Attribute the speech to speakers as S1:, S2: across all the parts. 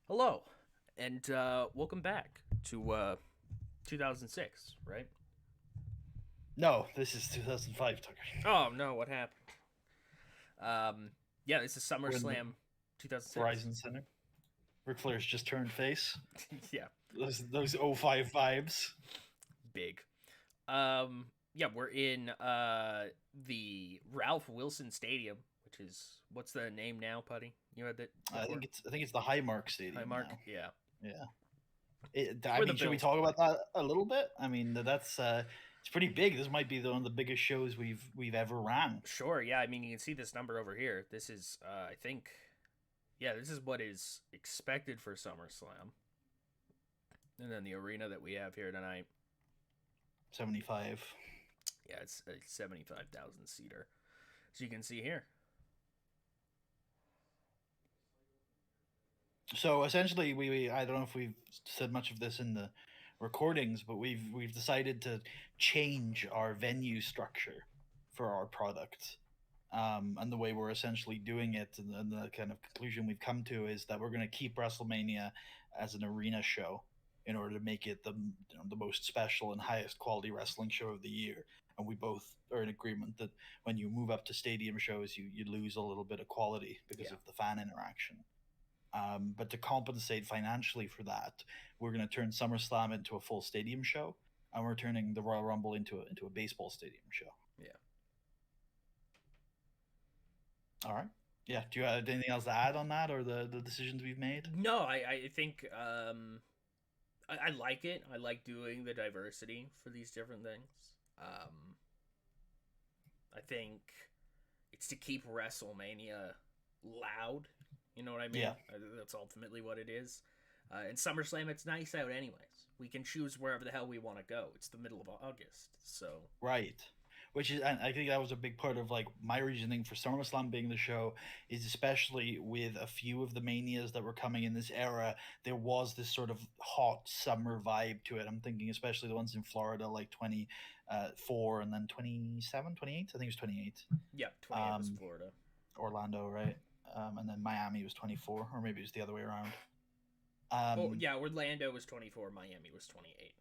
S1: Hello, and welcome back to 2006, right?
S2: No, this is 2005, Tucker.
S1: Oh no, what happened? Yeah, this is
S2: We're in the
S1: SummerSlam 2006.
S2: Verizon Center. Ric Flair's just turned face.
S1: Yeah,
S2: Those '05 vibes.
S1: big. Yeah, we're in the Ralph Wilson Stadium, which is what's the name now, Putty? You had that before?
S2: I think it's the Highmark Stadium
S1: Highmark.
S2: now.
S1: Yeah,
S2: Yeah.
S1: it's
S2: I
S1: where the
S2: mean, should we
S1: Bills
S2: talk
S1: play.
S2: about that a little bit? I mean, that's it's pretty big. This might be one of the biggest shows we've ever ran.
S1: Sure. Yeah, I mean you can see this number over here. This is I think yeah, this is what is expected for SummerSlam. And then the arena that we have here tonight,
S2: 75.
S1: yeah, it's a 75,000 seater. So you can see here.
S2: So essentially, we I don't know if we've said much of this in the recordings, but we've decided to change our venue structure for our product. And the way we're essentially doing it, and the kind of conclusion we've come to is that we're going to keep WrestleMania as an arena show in order to make it the most special and highest quality wrestling show of the year. And we both are in agreement that when you move up to stadium shows, you lose a little bit of quality because
S1: Yeah.
S2: of the fan interaction. But to compensate financially for that, we're going to turn SummerSlam into a full stadium show, and we're turning the Royal Rumble into a baseball stadium show.
S1: Yeah.
S2: All right. Yeah. Do you have anything else to add on that or the decisions we've made?
S1: No, I think I like it. I like doing the diversity for these different things. I think it's to keep WrestleMania loud. You know what I mean?
S2: Yeah.
S1: That's ultimately what it is. In SummerSlam, it's nice out, anyways. We can choose wherever the hell we want to go. It's the middle of August, so
S2: Right. Which is, and I think that was a big part of like my reasoning for SummerSlam being the show is especially with a few of the manias that were coming in this era, there was this sort of hot summer vibe to it. I'm thinking especially the ones in Florida, like 24 and then 27, 28. I think it was 28.
S1: yeah, 28 was
S2: Um,
S1: Florida.
S2: Orlando, right? And then Miami was 24, or maybe it was the other way around.
S1: Oh
S2: Um,
S1: yeah, Orlando was 24, Miami was 28.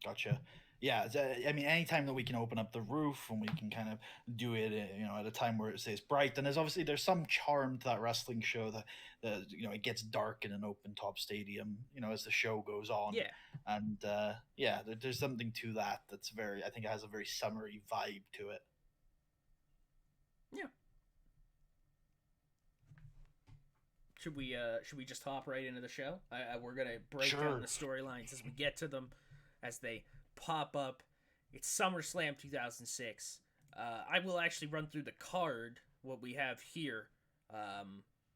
S2: Gotcha. Yeah, I mean, anytime that we can open up the roof and we can kind of do it, at a time where it stays bright, and there's some charm to that wrestling show that it gets dark in an open top stadium, as the show goes on,
S1: Yeah,
S2: and yeah, there's something to that that's very, I think it has a very summery vibe to it.
S1: yeah. Should we just hop right into the show? We're gonna break down
S2: Sure.
S1: the storylines as we get to them, as they pop up. It's SummerSlam 2006. I will actually run through the card what we have here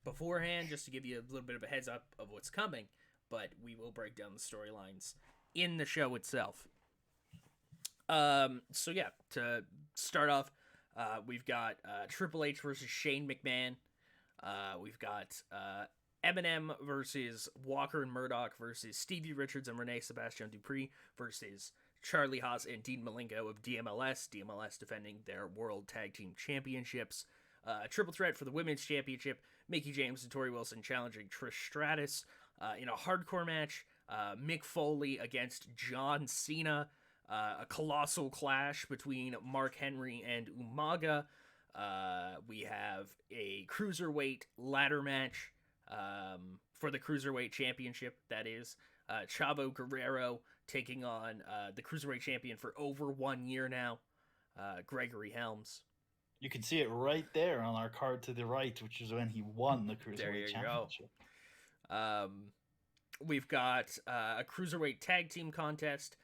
S1: beforehand, just to give you a little bit of a heads up of what's coming. But we will break down the storylines in the show itself. So yeah, to start off, we've got Triple H versus Shane McMahon. We've got Eminem versus Walker and Murdoch versus Stevie Richards and Renee Sebastian Dupree versus Charlie Haas and Dean Malenko of DMLS. DMLS defending their World Tag Team Championships. Triple threat for the Women's Championship. Mickey James and Tori Wilson challenging Trish Stratus in a hardcore match. Mick Foley against John Cena. A colossal clash between Mark Henry and Umaga. We have a cruiserweight ladder match for the cruiserweight championship. That is Chavo Guerrero taking on the cruiserweight champion for over 1 year now, Gregory Helms.
S2: You can see it right there on our card to the right, which is when he won the
S1: There
S2: Cruiserweight
S1: you go.
S2: Championship.
S1: Um, we've got a cruiserweight tag team contest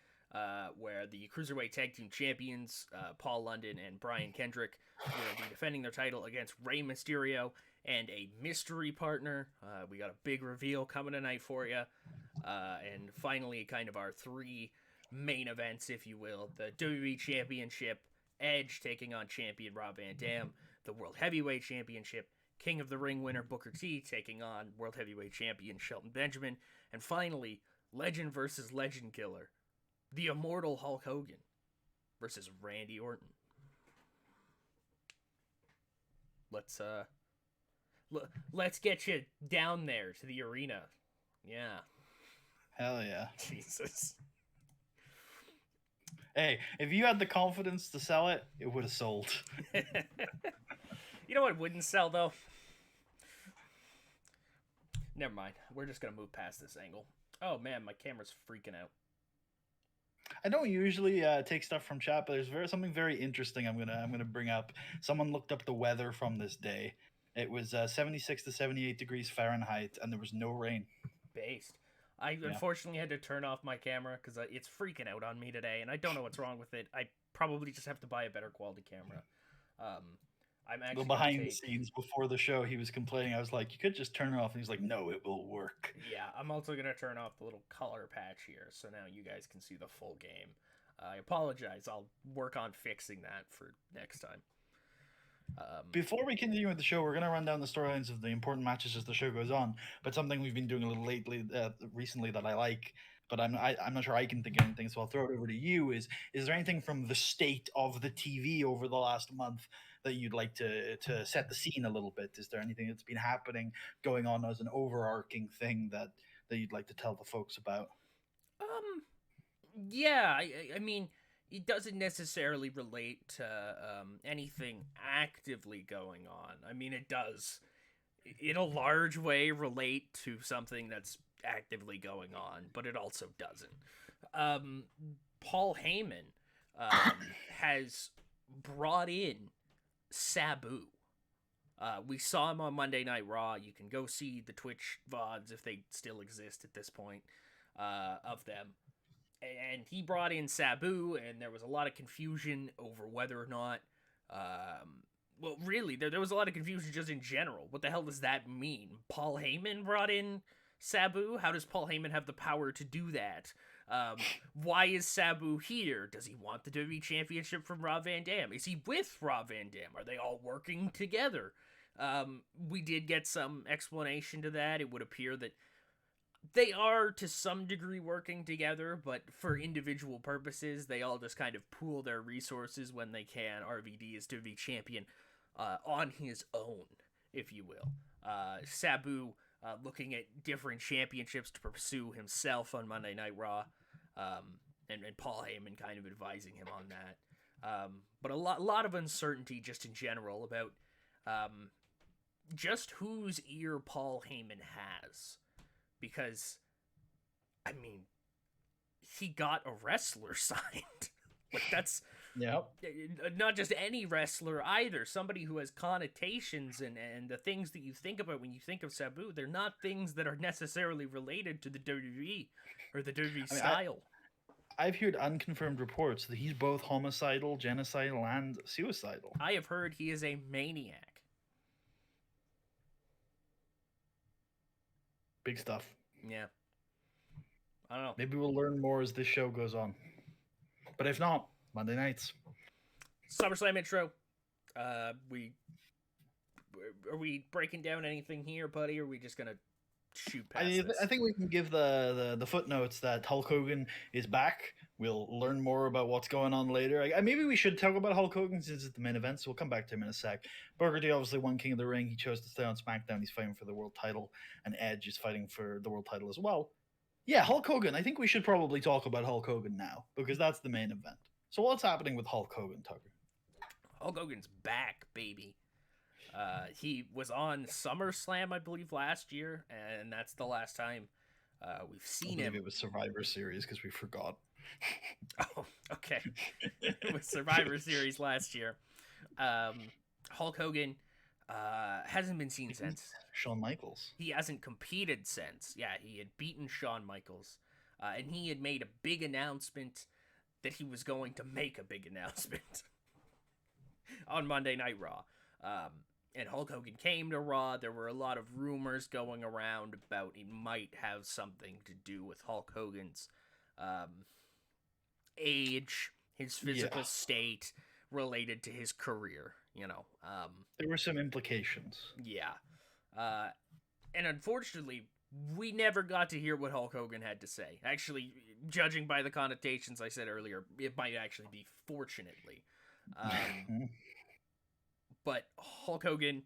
S1: where the cruiserweight tag team champions Paul London and Brian Kendrick will be defending their title against Rey Mysterio and a mystery partner. We got a big reveal coming tonight for you, and finally, kind of our three main events, if you will: the WWE Championship, Edge taking on champion Rob Van Dam; the World Heavyweight Championship, King of the Ring winner Booker T taking on World Heavyweight Champion Shelton Benjamin; and finally, Legend versus Legend Killer, the immortal Hulk Hogan versus Randy Orton. Let's let's get you down there to the arena. Yeah.
S2: Hell yeah.
S1: Jesus.
S2: Hey, if you had the confidence to sell it, it would have sold.
S1: You know what wouldn't sell though? Never mind. We're just gonna move past this angle. Oh man, my camera's freaking out.
S2: I don't usually take stuff from chat, but there's something very interesting I'm gonna bring up. Someone looked up the weather from this day. It was 76 to 78 degrees Fahrenheit, and there was no rain.
S1: Based. I
S2: Yeah.
S1: unfortunately had to turn off my camera because it's freaking out on me today, and I don't know what's wrong with it. I probably just have to buy a better quality camera. Um, I'm
S2: Well,
S1: actually gonna
S2: behind the
S1: take.
S2: scenes before the show, he was complaining. I was like, "You could just turn it off," and he's like, "No, it will work."
S1: Yeah, I'm also gonna turn off the little color patch here, so now you guys can see the full game. I apologize. I'll work on fixing that for next time.
S2: Before we continue with the show, we're going to run down the storylines of the important matches as the show goes on. But something we've been doing a little recently that I like, but I'm not sure I can think of anything, so I'll throw it over to you. Is there anything from the state of the TV over the last month that you'd like to set the scene a little bit? Is there anything that's been happening, going on as an overarching thing that you'd like to tell the folks about?
S1: Um, yeah, I mean, it doesn't necessarily relate to anything actively going on. I mean, it does, in a large way, relate to something that's actively going on, but it also doesn't. Um, Paul Heyman has brought in Sabu. We saw him on Monday Night Raw. You can go see the Twitch VODs if they still exist at this point of them. And he brought in Sabu, and there was a lot of confusion over whether or not. Well, really, there was a lot of confusion just in general. What the hell does that mean? Paul Heyman brought in Sabu? How does Paul Heyman have the power to do that? Why is Sabu here? Does he want the WWE Championship from Rob Van Dam? Is he with Rob Van Dam? Are they all working together? We did get some explanation to that. It would appear that they are to some degree working together, but for individual purposes, they all just kind of pool their resources when they can. RVD is WWE champion on his own, if you will. Sabu looking at different championships to pursue himself on Monday Night Raw, and Paul Heyman kind of advising him on that. But a lot of uncertainty just in general about just whose ear Paul Heyman has. Because, I mean, he got a wrestler signed. Like, that's
S2: Yep.
S1: not just any wrestler either. Somebody who has connotations and the things that you think about when you think of Sabu, they're not things that are necessarily related to the WWE or the WWE style.
S2: I've heard unconfirmed reports that he's both homicidal, genocidal, and suicidal.
S1: I have heard he is a maniac.
S2: Big stuff.
S1: Yeah. I don't know.
S2: Maybe we'll learn more as this show goes on. But if not, Monday nights.
S1: Summerslam intro. Are we breaking down anything here, buddy? Or are we just gonna shoot past this?
S2: I think we can give the footnotes that Hulk Hogan is back. We'll learn more about what's going on later. Maybe we should talk about Hulk Hogan since it's the main event, so we'll come back to him in a sec. Booker T obviously won King of the Ring. He chose to stay on SmackDown. He's fighting for the world title, and Edge is fighting for the world title as well. Yeah, Hulk Hogan. I think we should probably talk about Hulk Hogan now, because that's the main event. So what's happening with Hulk Hogan, Tucker?
S1: Hulk Hogan's back, baby. He was on SummerSlam, I believe, last year, and that's the last time we've seen him.
S2: It was Survivor Series because we forgot.
S1: Oh, okay. It was Survivor Series last year. Hulk Hogan hasn't been seen since.
S2: Shawn Michaels.
S1: He hasn't competed since. Yeah, he had beaten Shawn Michaels, and he had made a big announcement that he was going to make a big announcement on Monday Night Raw. And Hulk Hogan came to Raw. There were a lot of rumors going around about it might have something to do with Hulk Hogan's age, his physical state related to his career, you know.
S2: There were some implications.
S1: Yeah. And unfortunately, we never got to hear what Hulk Hogan had to say. Actually, judging by the connotations I said earlier, it might actually be fortunately. But Hulk Hogan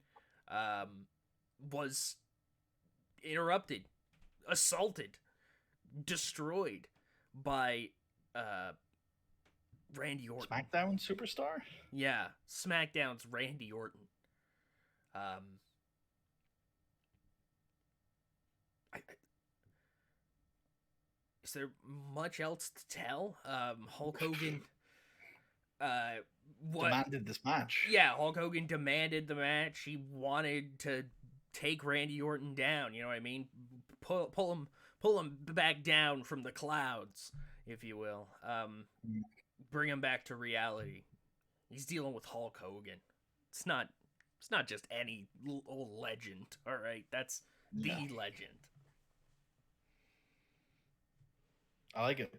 S1: was interrupted assaulted, destroyed by Randy Orton.
S2: SmackDown superstar?
S1: Yeah, SmackDown's Randy Orton. Is there much else to tell? Hulk Hogan
S2: demanded this match.
S1: Yeah, Hulk Hogan demanded the match. He wanted to take Randy Orton down, you know what I mean? Pull him back down from the clouds, if you will. Bring him back to reality. He's dealing with Hulk Hogan. It's not just any old legend, all right? That's the legend.
S2: I like it.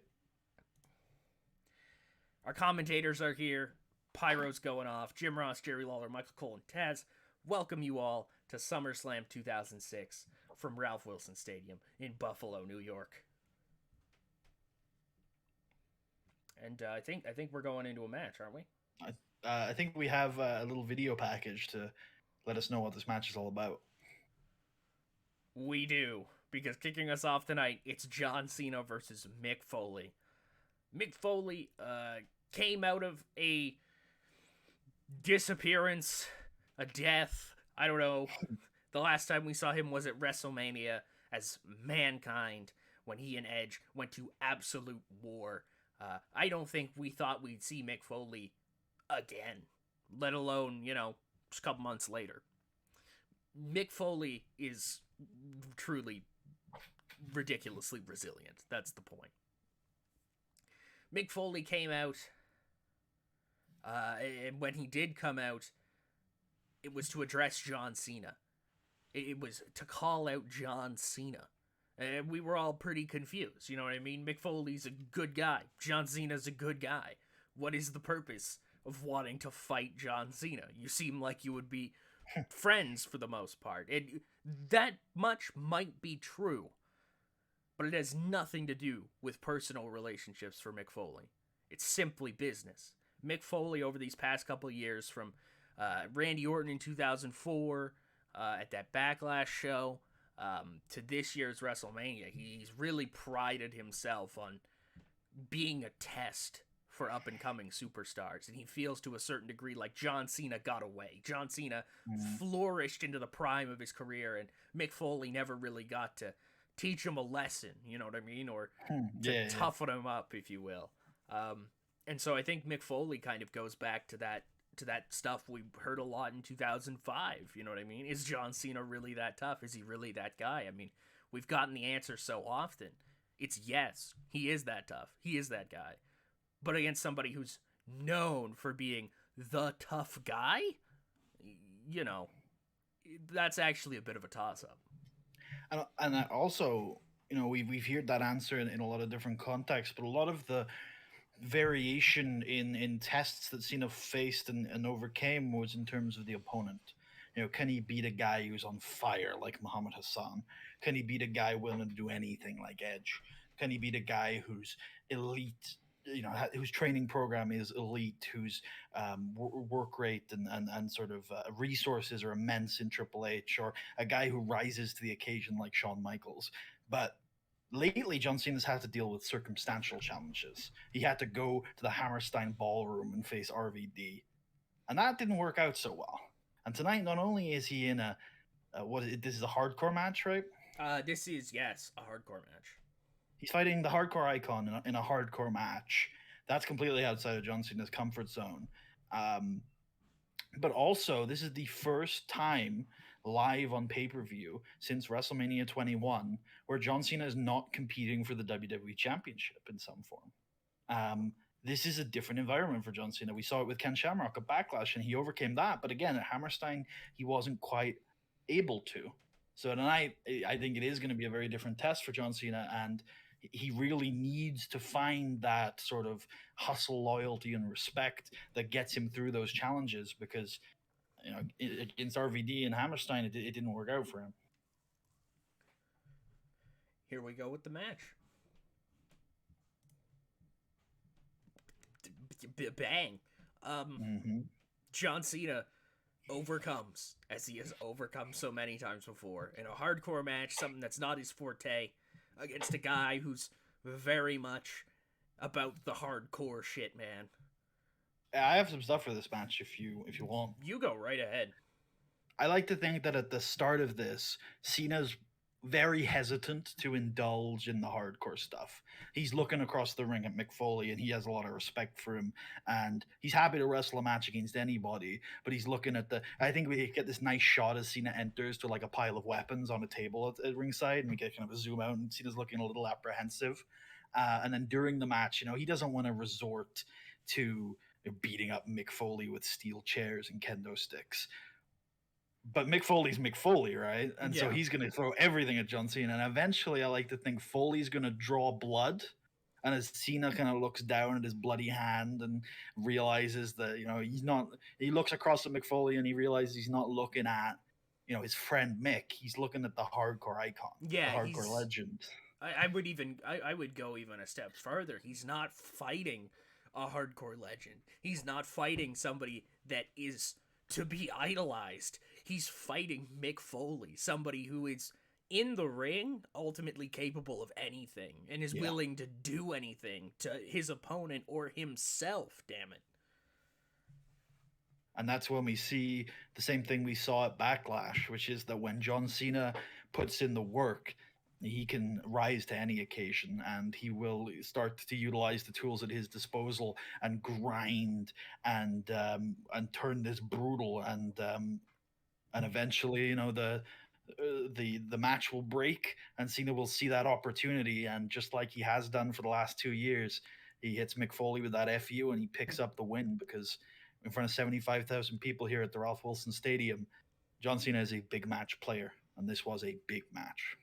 S1: Our commentators are here. Pyro's going off. Jim Ross, Jerry Lawler, Michael Cole, and Taz welcome you all to SummerSlam 2006 from Ralph Wilson Stadium in Buffalo, New York. And I think we're going into a match, aren't we?
S2: I think we have a little video package to let us know what this match is all about.
S1: We do, because kicking us off tonight, it's John Cena versus Mick Foley. Mick Foley came out of a disappearance, a death, I don't know. The last time we saw him was at WrestleMania as Mankind, when he and Edge went to absolute war. I don't think we thought we'd see Mick Foley again, let alone, just a couple months later. Mick Foley is truly ridiculously resilient. That's the point. Mick Foley came out, and when he did come out, it was to address John Cena. It was to call out John Cena. And we were all pretty confused, you know what I mean? Mick Foley's a good guy. John Cena's a good guy. What is the purpose of wanting to fight John Cena? You seem like you would be friends for the most part. And that much might be true, but it has nothing to do with personal relationships for Mick Foley. It's simply business. Mick Foley, over these past couple of years, from Randy Orton in 2004, at that Backlash show, to this year's WrestleMania, he's really prided himself on being a test for up-and-coming superstars, and he feels to a certain degree like John Cena got away. John Cena flourished into the prime of his career, and Mick Foley never really got to teach him a lesson, you know what I mean, or to toughen him up, if you will. And so I think Mick Foley kind of goes back to that stuff we heard a lot in 2005, you know what I mean? Is John Cena really that tough? Is he really that guy? I mean, we've gotten the answer so often. It's yes, he is that tough. He is that guy. But against somebody who's known for being the tough guy, that's actually a bit of a toss-up.
S2: And I also, we've heard that answer in a lot of different contexts, but a lot of the variation in tests that Cena faced and overcame was in terms of the opponent. Can he beat a guy who's on fire like Muhammad Hassan? Can he beat a guy willing to do anything like Edge? Can he beat a guy who's elite, whose training program is elite, whose work rate and sort of resources are immense in Triple H, or a guy who rises to the occasion like Shawn Michaels? But lately, John Cena's had to deal with circumstantial challenges. He had to go to the Hammerstein Ballroom and face RVD, and that didn't work out so well. And tonight, not only is he in this is a hardcore match, right?
S1: This is, yes, a hardcore match.
S2: He's fighting the hardcore icon in a hardcore match. That's completely outside of John Cena's comfort zone. But also, this is the first time live on pay-per-view since WrestleMania 21 where John Cena is not competing for the WWE Championship in some form. This is a different environment for John Cena. We saw it with Ken Shamrock at Backlash, and he overcame that. But again, at Hammerstein, he wasn't quite able to. So tonight, I think it is going to be a very different test for John Cena, and he really needs to find that sort of hustle, loyalty, and respect that gets him through those challenges, because against RVD and Hammerstein, it didn't work out for him.
S1: Here we go with the match. Bang. John Cena overcomes, as he has overcome so many times before, in a hardcore match, something that's not his forte. against a guy who's very much about the hardcore shit, man.
S2: I have some stuff for this match if you want.
S1: You go right ahead.
S2: I like to think that at the start of this, Cena's very hesitant to indulge in the hardcore stuff. He's looking across the ring at Mick Foley and he has a lot of respect for him and he's happy to wrestle a match against anybody, but he's looking at I think we get this nice shot as Cena enters to like a pile of weapons on a table at ringside and we get kind of a zoom out and Cena's looking a little apprehensive. And then during the match, he doesn't want to resort to beating up Mick Foley with steel chairs and kendo sticks. But Mick Foley's Mick Foley, right? And so he's going to throw everything at John Cena. And eventually, I like to think Foley's going to draw blood. And as Cena kind of looks down at his bloody hand and realizes that, he's not, he looks across at Mick Foley and he realizes he's not looking at, his friend Mick. He's looking at the hardcore icon, the hardcore legend.
S1: I would go even a step further. He's not fighting a hardcore legend. He's not fighting somebody that is to be idolized. He's fighting Mick Foley, somebody who is in the ring ultimately capable of anything and is willing to do anything to his opponent or himself, damn it.
S2: And that's when we see the same thing we saw at Backlash, which is that when John Cena puts in the work, he can rise to any occasion and he will start to utilize the tools at his disposal and grind and turn this brutal and eventually the match will break and Cena will see that opportunity, and just like he has done for the last 2 years, he hits Mick Foley with that FU and he picks up the win, because in front of 75,000 people here at the Ralph Wilson Stadium, John Cena is a big match player, and this was a big match.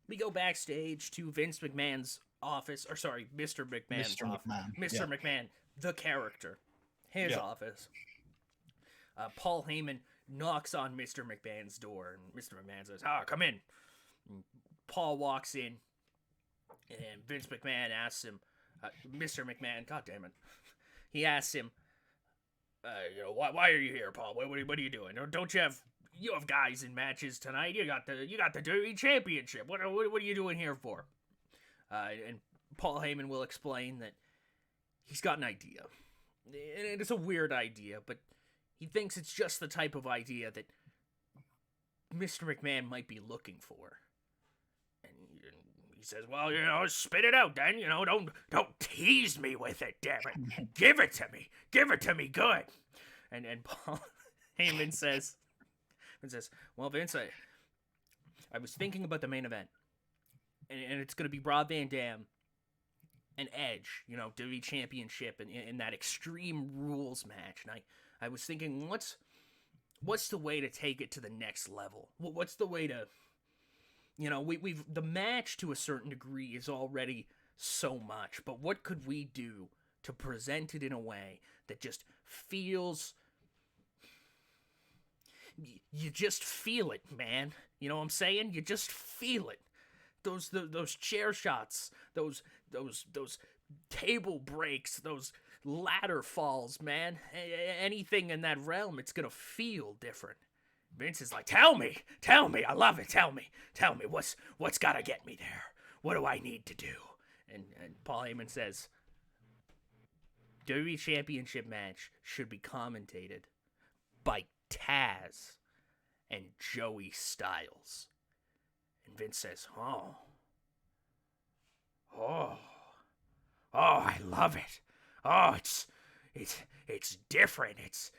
S1: We go backstage to Vince McMahon's office, or sorry, Mr. McMahon's office. Mr. McMahon, the character, his office. Paul Heyman knocks on Mr. McMahon's door, and Mr. McMahon says, come in. And Paul walks in, and Vince McMahon asks him, Mr. McMahon, God damn it, he asks him, why are you here, Paul? What are you doing? Don't you have guys in matches tonight? You got the WWE Championship. What are you doing here for? And Paul Heyman will explain that he's got an idea, and it's a weird idea, but he thinks it's just the type of idea that Mr. McMahon might be looking for. And he says, well, spit it out then. Don't tease me with it, damn it. Give it to me. Give it to me good. And Paul Heyman says, well, Vince, I was thinking about the main event. And it's going to be Rob Van Dam and Edge, WWE Championship in that Extreme Rules match. And I was thinking, what's the way to take it to the next level? What's the way to, we've the match to a certain degree is already so much, but what could we do to present it in a way that just feels, you just feel it, man. You know what I'm saying? You just feel it. Those chair shots, those table breaks, those ladder falls, man. Anything in that realm, it's gonna feel different. Vince is like, tell me, I love it, tell me, what's gotta get me there? What do I need to do? And Paul Heyman says, WWE Championship match should be commentated by Taz and Joey Styles. And Vince says, oh, I love it. Oh, it's different. It's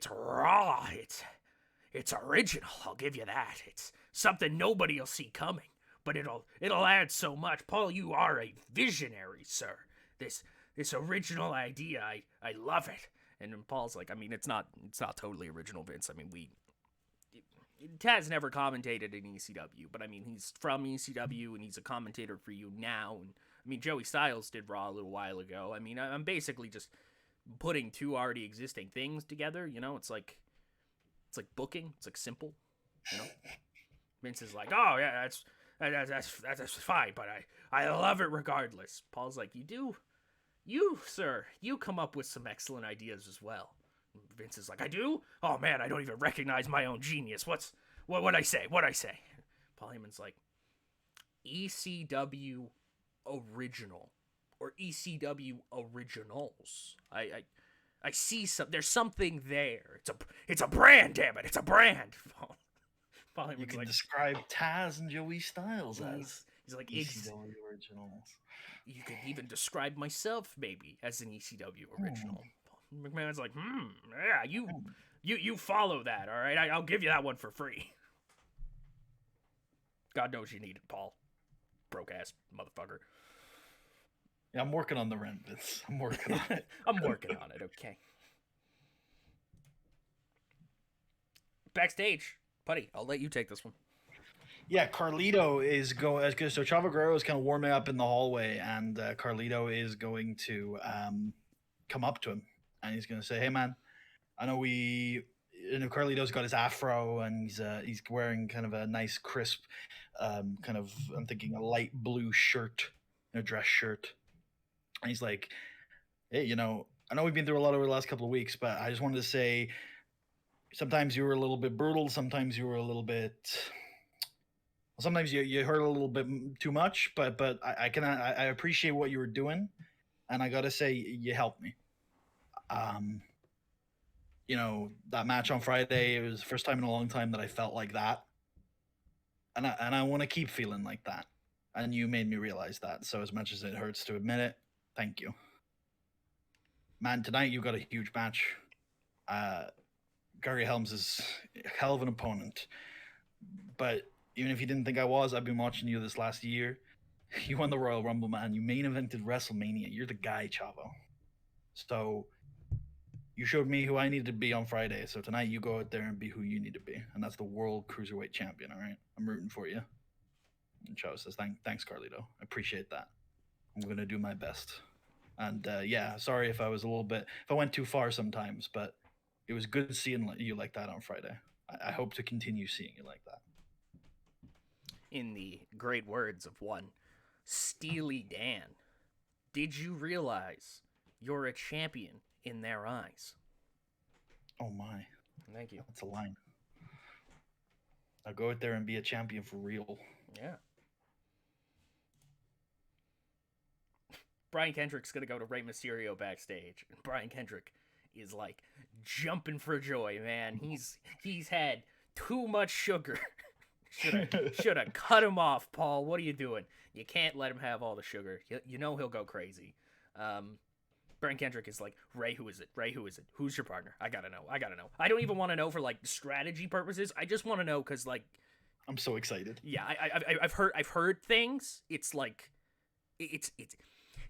S1: raw. It's original. I'll give you that. It's something nobody'll see coming, but it'll add so much. Paul, you are a visionary, sir. This original idea, I love it. And then Paul's like, I mean, it's not totally original, Vince. I mean, Taz never commentated in ECW, but I mean, he's from ECW and he's a commentator for you now. And I mean, Joey Styles did Raw a little while ago. I mean, I'm basically just putting two already existing things together. It's like booking. It's like simple. Vince is like, oh yeah, that's fine, but I love it regardless. Paul's like, you sir, you come up with some excellent ideas as well. Vince is like, I do? Oh man, I don't even recognize my own genius. What's What'd I say? What'd I say? Paul Heyman's like, ECW original or ECW originals. I see some. There's something there. It's a brand. Damn it! It's a brand. Paul
S2: You
S1: Heyman's
S2: can
S1: like,
S2: describe Taz and Joey Styles as
S1: he's like,
S2: ECW originals.
S1: you could even describe myself maybe as an ECW original. McMahon's like, yeah, you follow that, all right? I'll give you that one for free. God knows you need it, Paul. Broke ass motherfucker.
S2: Yeah, I'm working on the rent, Vince. I'm working on it.
S1: I'm working on it, okay. Backstage, Puddy, I'll let you take this one.
S2: Yeah, Carlito is going. So Chavo Guerrero is kind of warming up in the hallway, and Carlito is going to come up to him, and he's going to say, "Hey, man, I know Carlito's got his afro, and he's wearing kind of a nice, crisp, kind of I'm thinking a light blue shirt, a dress shirt." And he's like, "Hey, I know we've been through a lot over the last couple of weeks, but I just wanted to say, sometimes you were a little bit brutal, sometimes you were a little bit." Sometimes you hurt a little bit too much, but I appreciate what you were doing, and I gotta say you helped me. That match on Friday, it was the first time in a long time that I felt like that, and I want to keep feeling like that, and you made me realize that. So as much as it hurts to admit it, thank you, man. Tonight you got a huge match. Gary Helms is a hell of an opponent, but even if you didn't think I was, I've been watching you this last year. You won the Royal Rumble, man. You main evented WrestleMania. You're the guy, Chavo. So you showed me who I needed to be on Friday. So tonight you go out there and be who you need to be. And that's the World Cruiserweight Champion, all right? I'm rooting for you. And Chavo says, thanks, Carlito. I appreciate that. I'm going to do my best. And yeah, sorry if I went too far sometimes, but it was good seeing you like that on Friday. I hope to continue seeing you like that.
S1: In the great words of one Steely Dan, did you realize you're a champion in their eyes?
S2: Oh my.
S1: Thank you.
S2: That's a line. Now go out there and be a champion for real.
S1: Yeah. Brian Kendrick's gonna go to Rey Mysterio backstage, and Brian Kendrick is like jumping for joy, man. He's had too much sugar. Should have cut him off, Paul. What are you doing? You can't let him have all the sugar. You know he'll go crazy. Brian Kendrick is like, Ray, who is it? Ray, who is it? Who's your partner? I gotta know. I don't even want to know for like strategy purposes. I just want to know because like,
S2: I'm so excited.
S1: Yeah, I've heard things. It's like, it's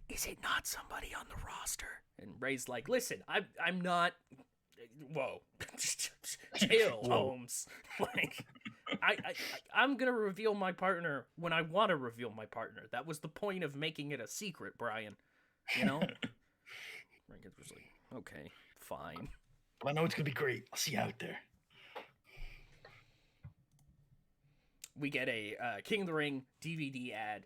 S1: is it not somebody on the roster? And Ray's like, listen, I'm not. Whoa, chill,
S2: Whoa.
S1: Holmes. Like, I'm gonna reveal my partner when I want to reveal my partner. That was the point of making it a secret, Brian. Brian was like, okay, fine.
S2: But I know it's gonna be great. I'll see you out there.
S1: We get a King of the Ring DVD ad.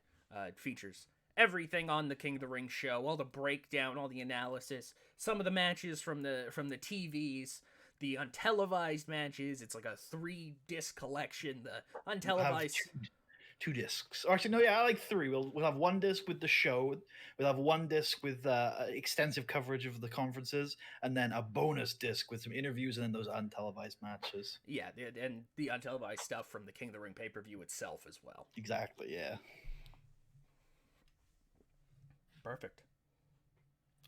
S1: Features everything on the King of the Ring show, all the breakdown, all the analysis, some of the matches from the TVs, the untelevised matches. It's like a 3-disc collection. The untelevised
S2: two discs. Or actually, no, yeah, I like 3. We'll have 1 disc with the show. We'll have 1 disc with extensive coverage of the conferences, and then a bonus disc with some interviews and then those untelevised matches.
S1: Yeah, and the untelevised stuff from the King of the Ring pay-per-view itself as well.
S2: Exactly, yeah.
S1: Perfect.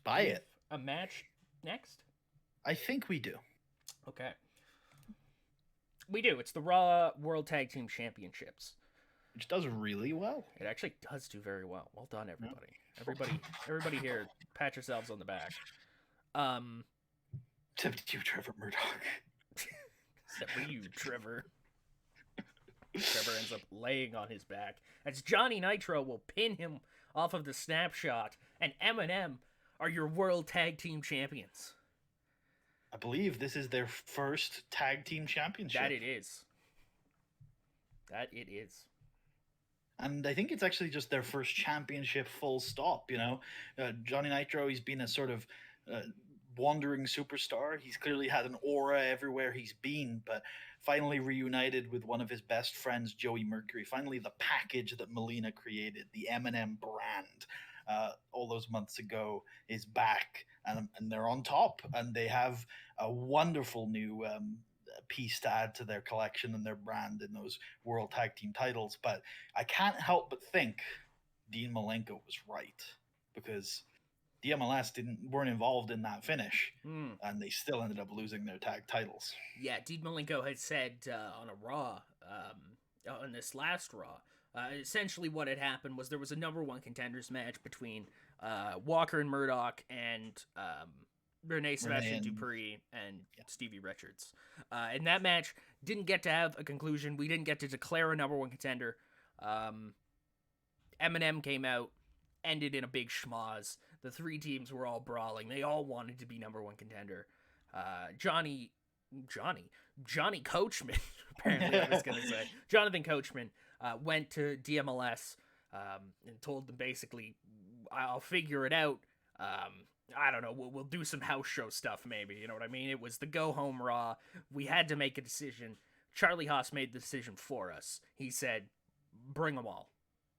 S2: Buy it.
S1: A match next?
S2: I think we do.
S1: Okay. We do. It's the Raw World Tag Team Championships.
S2: Which does really well.
S1: It actually does do very well. Well done, everybody. Yeah. Everybody here, pat yourselves on the back.
S2: Except you, Trevor Murdoch.
S1: Except for you, Trevor. Trevor ends up laying on his back as Johnny Nitro will pin him off of the snapshot, and M&M are your World Tag Team Champions.
S2: I believe this is their first Tag Team Championship.
S1: That it is.
S2: And I think it's actually just their first championship full stop, Johnny Nitro, he's been a sort of wandering superstar. He's clearly had an aura everywhere he's been, but finally reunited with one of his best friends, Joey Mercury. Finally, the package that Melina created, the M&M brand, all those months ago, is back, and they're on top, and they have a wonderful new piece to add to their collection and their brand in those World Tag Team titles. But I can't help but think Dean Malenko was right, because the MLS weren't involved in that finish, and they still ended up losing their tag titles.
S1: Yeah, Dean Malenko had said on a Raw, on this last Raw, essentially what had happened was there was a number one contenders match between Walker and Murdoch and Rene Sebastian Dupree and Stevie Richards. And that match didn't get to have a conclusion. We didn't get to declare a number one contender. M&M came out, ended in a big schmoz. The three teams were all brawling. They all wanted to be number one contender. Johnny Coachman, apparently I was going to say. Jonathan Coachman went to DMLS and told them basically, I'll figure it out. I don't know, we'll do some house show stuff maybe, you know what I mean? It was the go home Raw. We had to make a decision. Charlie Haas made the decision for us. He said, bring them all.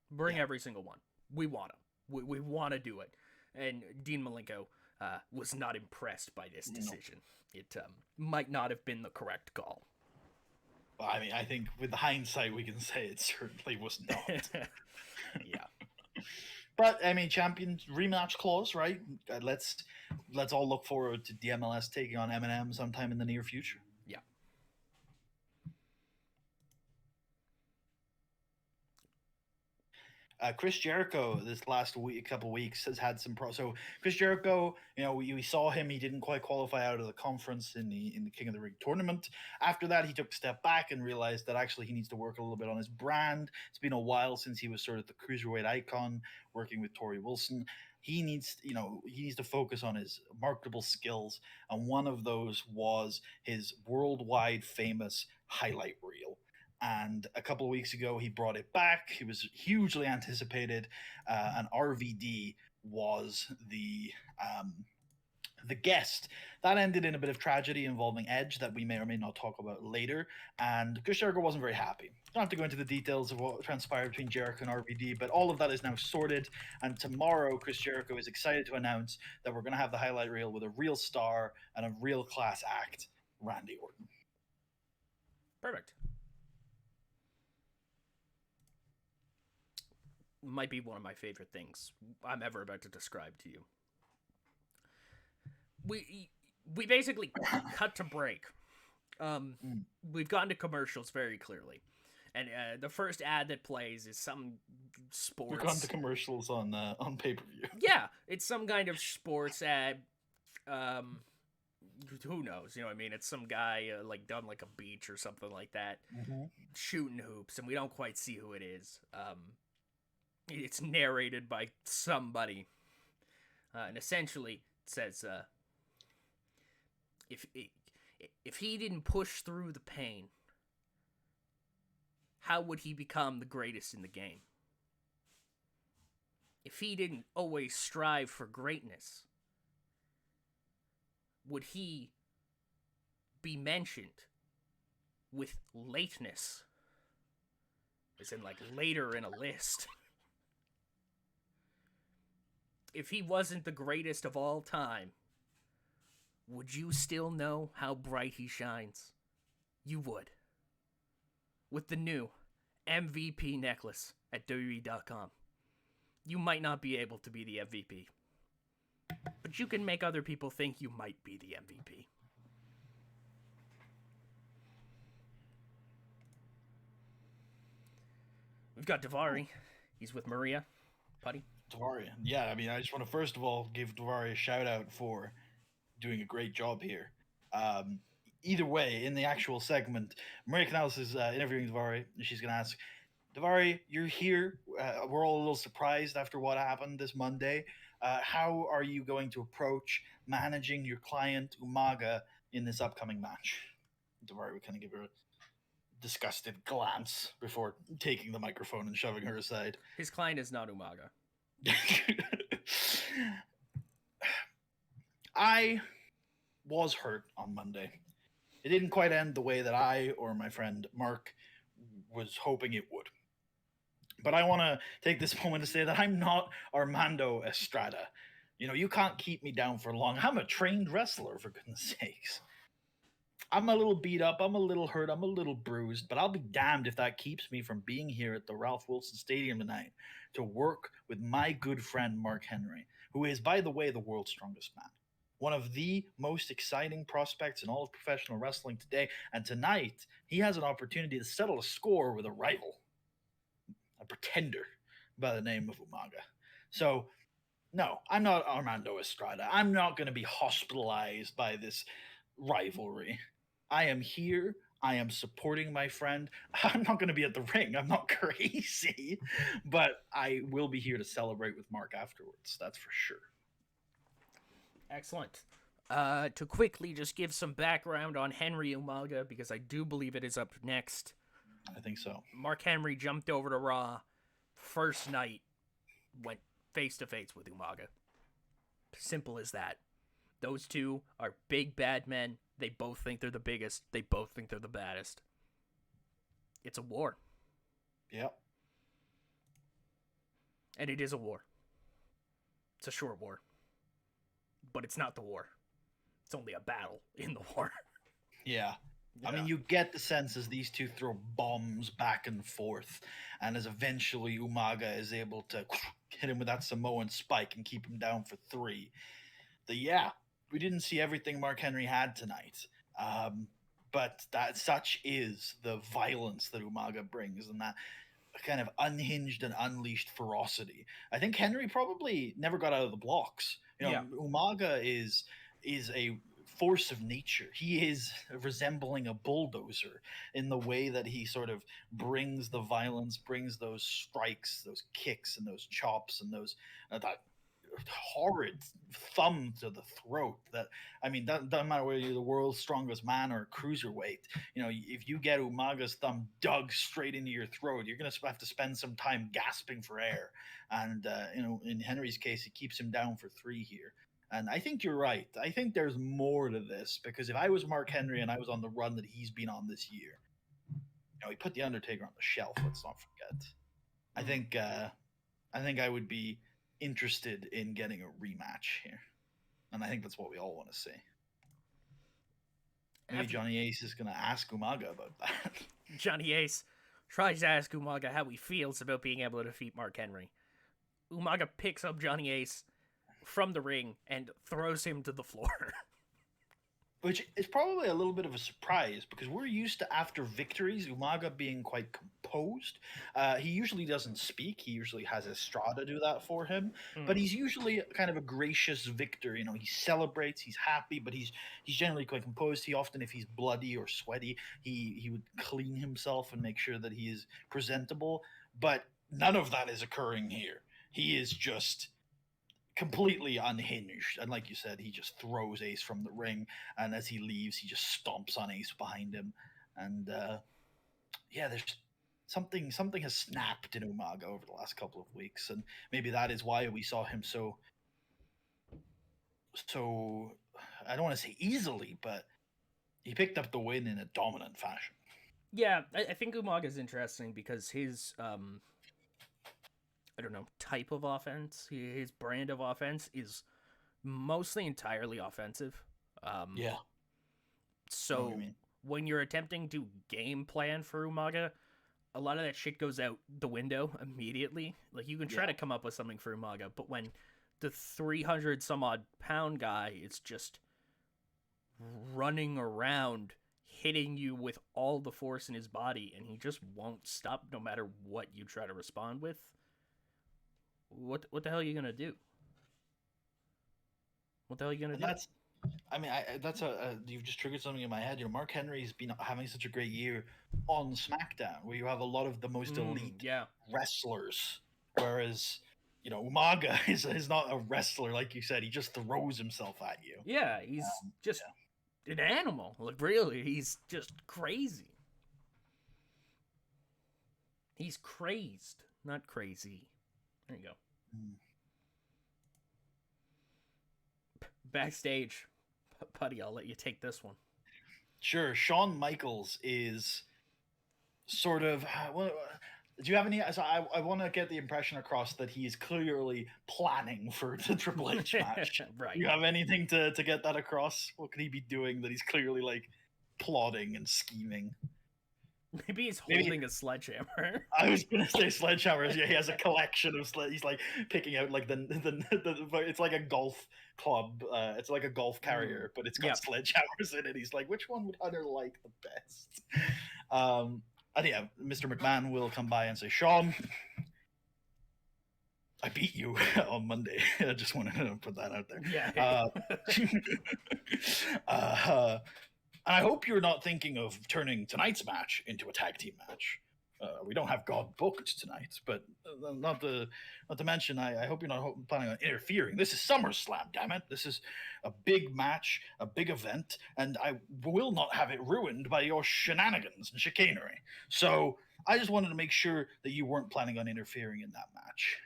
S1: Bring every single one. We want them. We want to do it. And Dean Malenko was not impressed by this decision. No. It might not have been the correct call.
S2: Well, I mean, I think with hindsight, we can say it certainly was not.
S1: Yeah.
S2: But I mean, champion rematch clause, right? Let's all look forward to DMLS taking on M&M sometime in the near future.
S1: Yeah.
S2: Chris Jericho this last couple weeks has had some so Chris Jericho, you know, we saw him. He didn't quite qualify out of the conference in the King of the Ring tournament. After that, he took a step back and realized that actually he needs to work a little bit on his brand. It's been a while since he was sort of the cruiserweight icon working with Torrie Wilson. He needs to focus on his marketable skills, and one of those was his worldwide famous highlight reel. And a couple of weeks ago, he brought it back. It was hugely anticipated, and RVD was the guest. That ended in a bit of tragedy involving Edge that we may or may not talk about later. And Chris Jericho wasn't very happy. Don't have to go into the details of what transpired between Jericho and RVD, but all of that is now sorted. And tomorrow, Chris Jericho is excited to announce that we're going to have the highlight reel with a real star and a real class act, Randy Orton.
S1: Perfect. Might be one of my favorite things I'm ever about to describe to you. We basically cut to break. We've gotten to commercials very clearly, and the first ad that plays is some sports.
S2: We've gone to commercials on pay-per-view.
S1: Yeah, it's some kind of sports ad. Who knows? You know what I mean? It's some guy like done like a beach or something like that, shooting hoops, and we don't quite see who it is. It's narrated by somebody, and essentially it says, if he didn't push through the pain, how would he become the greatest in the game? If he didn't always strive for greatness, would he be mentioned with lateness? As in, like, later in a list. If he wasn't the greatest of all time, would you still know how bright he shines? You would. With the new MVP necklace at WWE.com. You might not be able to be the MVP, but you can make other people think you might be the MVP. We've got Daivari. He's with Maria. Puddy.
S2: Daivari. Yeah, I mean, I just want to first of all give Daivari a shout out for doing a great job here. Either way, in the actual segment, Maria Canales is interviewing Daivari, and she's going to ask, Daivari, you're here. We're all a little surprised after what happened this Monday. How are you going to approach managing your client, Umaga, in this upcoming match? Daivari would kind of give her a disgusted glance before taking the microphone and shoving her aside.
S1: His client is not Umaga.
S2: was hurt on Monday. It didn't quite end the way that I or my friend Mark was hoping it would. But I want to take this moment to say that I'm not Armando Estrada. You can't keep me down for long. I'm a trained wrestler, for goodness sakes. I'm a little beat up, I'm a little hurt, I'm a little bruised, but I'll be damned if that keeps me from being here at the Ralph Wilson Stadium tonight to work with my good friend Mark Henry, who is, by the way, the world's strongest man. One of the most exciting prospects in all of professional wrestling today. And tonight, he has an opportunity to settle a score with a rival, a pretender by the name of Umaga. So, no, I'm not Armando Estrada. I'm not going to be hospitalized by this rivalry. I am here. I am supporting my friend. I'm not going to be at the ring. I'm not crazy, but I will be here to celebrate with Mark afterwards. That's for sure.
S1: Excellent. To quickly just give some background on Henry Umaga, because I do believe it is up next.
S2: I think so.
S1: Mark Henry jumped over to Raw. First night, went face to face with Umaga. Simple as that. Those two are big bad men. They both think they're the biggest. They both think they're the baddest. It's a war.
S2: Yep.
S1: And it is a war. It's a short war. But it's not the war. It's only a battle in the war.
S2: Yeah. I mean, you get the sense as these two throw bombs back and forth, and as eventually Umaga is able to hit him with that Samoan spike and keep him down for 3. We didn't see everything Mark Henry had tonight, but that such is the violence that Umaga brings, and that kind of unhinged and unleashed ferocity. I think Henry probably never got out of the blocks. Umaga is a force of nature. He is resembling a bulldozer in the way that he sort of brings the violence, brings those strikes, those kicks, and those chops, and those that horrid thumb to the throat. Doesn't matter whether you're the world's strongest man or a cruiserweight. If you get Umaga's thumb dug straight into your throat, you're gonna have to spend some time gasping for air. And in Henry's case, it keeps him down for 3 here. And I think you're right. I think there's more to this, because if I was Mark Henry and I was on the run that he's been on this year, he put the Undertaker on the shelf. Let's not forget. I think I would be interested in getting a rematch here, and I think that's what we all want to see. Maybe Johnny Ace is going to ask Umaga about that.
S1: Johnny Ace tries to ask Umaga how he feels about being able to defeat Mark Henry. Umaga picks up Johnny Ace from the ring and throws him to the floor.
S2: Which is probably a little bit of a surprise, because we're used to, after victories, Umaga being quite composed. He usually doesn't speak. He usually has Estrada do that for him. But he's usually kind of a gracious victor. He celebrates, he's happy, but he's generally quite composed. He often, if he's bloody or sweaty, he would clean himself and make sure that he is presentable. But none of that is occurring here. He is just completely unhinged, and like you said, he just throws Ace from the ring, and as he leaves, he just stomps on Ace behind him. And there's something has snapped in Umaga over the last couple of weeks, and maybe that is why we saw him so I don't want to say easily, but he picked up the win in a dominant fashion.
S1: Yeah, I think Umaga is interesting because his type of offense, his brand of offense is mostly entirely offensive. So when you're attempting to game plan for Umaga, a lot of that shit goes out the window immediately. Like, you can try to come up with something for Umaga, but when the 300 some odd pound guy is just running around hitting you with all the force in his body, and he just won't stop no matter what you try to respond with, what the hell are you gonna do? What the hell are you gonna do?
S2: You've just triggered something in my head. Mark Henry's been having such a great year on SmackDown, where you have a lot of the most elite wrestlers, whereas Umaga is not a wrestler, like you said. He just throws himself at you.
S1: Yeah, he's an animal. Like, really, he's just crazy. He's crazed, not crazy. There you go. Backstage, Puddy, I'll let you take this one.
S2: Sure, Shawn Michaels is sort of well, do you have any? So I want to get the impression across that he is clearly planning for the Triple H match.
S1: Right.
S2: Do you have anything to get that across? What could he be doing that he's clearly like plotting and scheming?
S1: Maybe he's holding a sledgehammer.
S2: I was gonna say sledgehammers. Yeah, he has a collection of he's like picking out like the it's like a golf club. It's like a golf carrier, but it's got sledgehammers in it. He's like, which one would Hunter like the best? And yeah, Mr. McMahon will come by and say, Sean, I beat you on Monday. I just wanted to put that out there.
S1: Yeah.
S2: And I hope you're not thinking of turning tonight's match into a tag team match. We don't have God booked tonight, but not to mention, I hope you're not planning on interfering. This is SummerSlam, damn it! This is a big match, a big event, and I will not have it ruined by your shenanigans and chicanery. So I just wanted to make sure that you weren't planning on interfering in that match.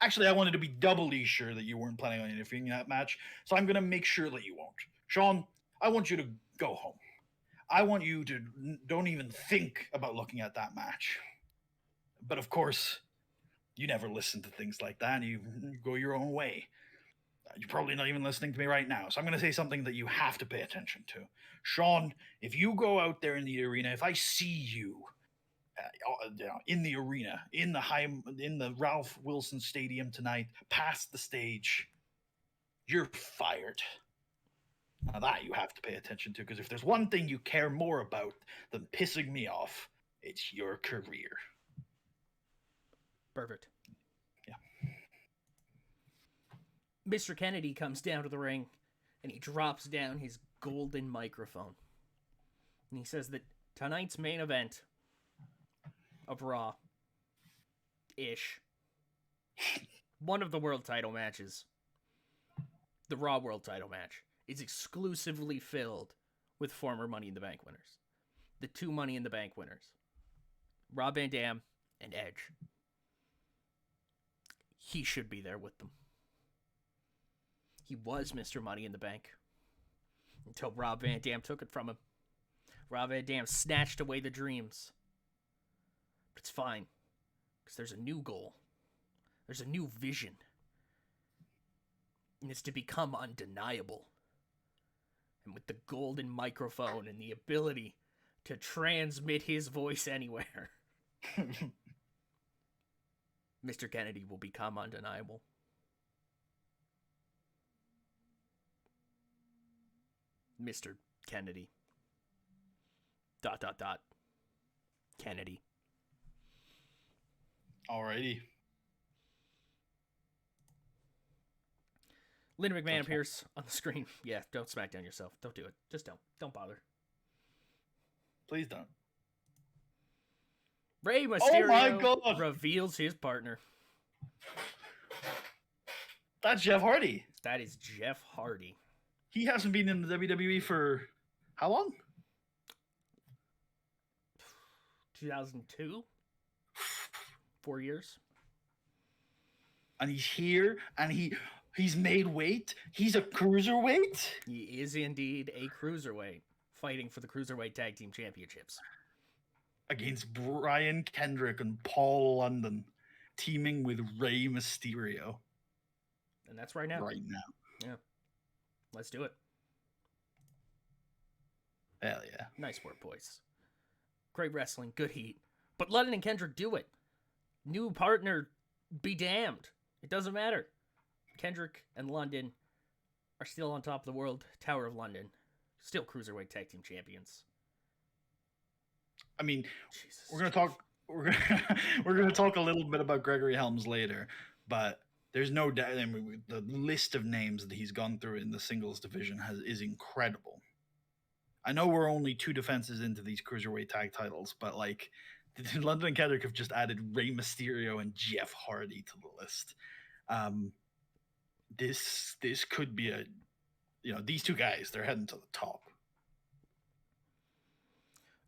S2: Actually, I wanted to be doubly sure that you weren't planning on interfering in that match, so I'm going to make sure that you won't. Sean, I want you to go home. I want you to don't even think about looking at that match. But of course, you never listen to things like that. You go your own way. You're probably not even listening to me right now. So I'm going to say something that you have to pay attention to. Sean, if you go out there in the arena, if I see you in the arena, in the Ralph Wilson Stadium tonight, past the stage, you're fired. Now that you have to pay attention to, because if there's one thing you care more about than pissing me off, it's your career.
S1: Perfect.
S2: Yeah.
S1: Mr. Kennedy comes down to the ring, and he drops down his golden microphone. And he says that tonight's main event of Raw-ish, one of the world title matches, the Raw world title match, is exclusively filled with former Money in the Bank winners. The two Money in the Bank winners, Rob Van Dam and Edge. He should be there with them. He was Mr. Money in the Bank until Rob Van Dam took it from him. Rob Van Dam snatched away the dreams. But it's fine, because there's a new goal. There's a new vision. And it's to become undeniable. And with the golden microphone and the ability to transmit his voice anywhere, Mr. Kennedy will become undeniable. Mr. Kennedy. ... Kennedy.
S2: Alrighty.
S1: Linda McMahon appears on the screen. Yeah, don't smack down yourself. Don't do it. Just don't. Don't bother.
S2: Please don't.
S1: Rey Mysterio reveals his partner.
S2: That's Jeff Hardy.
S1: That is Jeff Hardy.
S2: He hasn't been in the WWE for how long?
S1: 2002? 4 years.
S2: And he's here, and he's made weight. He's a cruiserweight.
S1: He is indeed a cruiserweight, fighting for the Cruiserweight Tag Team Championships.
S2: Against Brian Kendrick and Paul London, teaming with Rey Mysterio.
S1: And that's right now.
S2: Right now.
S1: Yeah. Let's do it.
S2: Hell yeah.
S1: Nice work, boys. Great wrestling, good heat. But London and Kendrick do it. New partner, be damned. It doesn't matter. Kendrick and London are still on top of the world Tower of London. Still Cruiserweight Tag Team Champions.
S2: I mean,
S1: Jesus.
S2: we're gonna talk a little bit about Gregory Helms later, but there's no doubt. I mean, the list of names that he's gone through in the singles division is incredible. I know we're only 2 defenses into these cruiserweight tag titles, but like London and Kendrick have just added Rey Mysterio and Jeff Hardy to the list. This could be these 2 guys, they're heading to the top.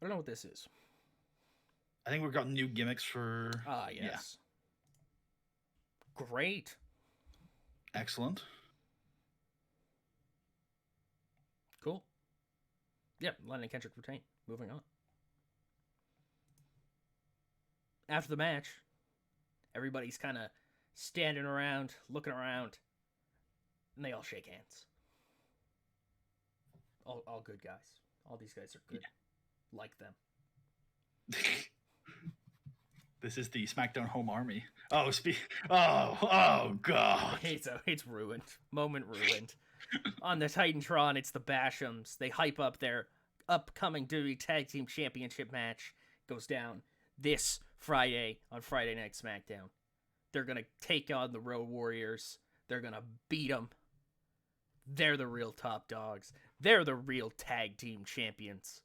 S1: I don't know what this is.
S2: I think we've got new gimmicks for.
S1: Ah, yes. Yeah. Great.
S2: Excellent.
S1: Yeah, Lana and Kendrick retain. Moving on. After the match, everybody's kind of standing around, looking around, and they all shake hands. All good guys. All these guys are good. Yeah. Like them.
S2: This is the SmackDown home army. Oh, oh God!
S1: It's ruined. Moment ruined. On the Titantron, it's the Bashams. They hype up their upcoming WWE Tag Team Championship match. Goes down this Friday on Friday Night SmackDown. They're gonna take on the Road Warriors. They're gonna beat them. They're the real top dogs. They're the real tag team champions.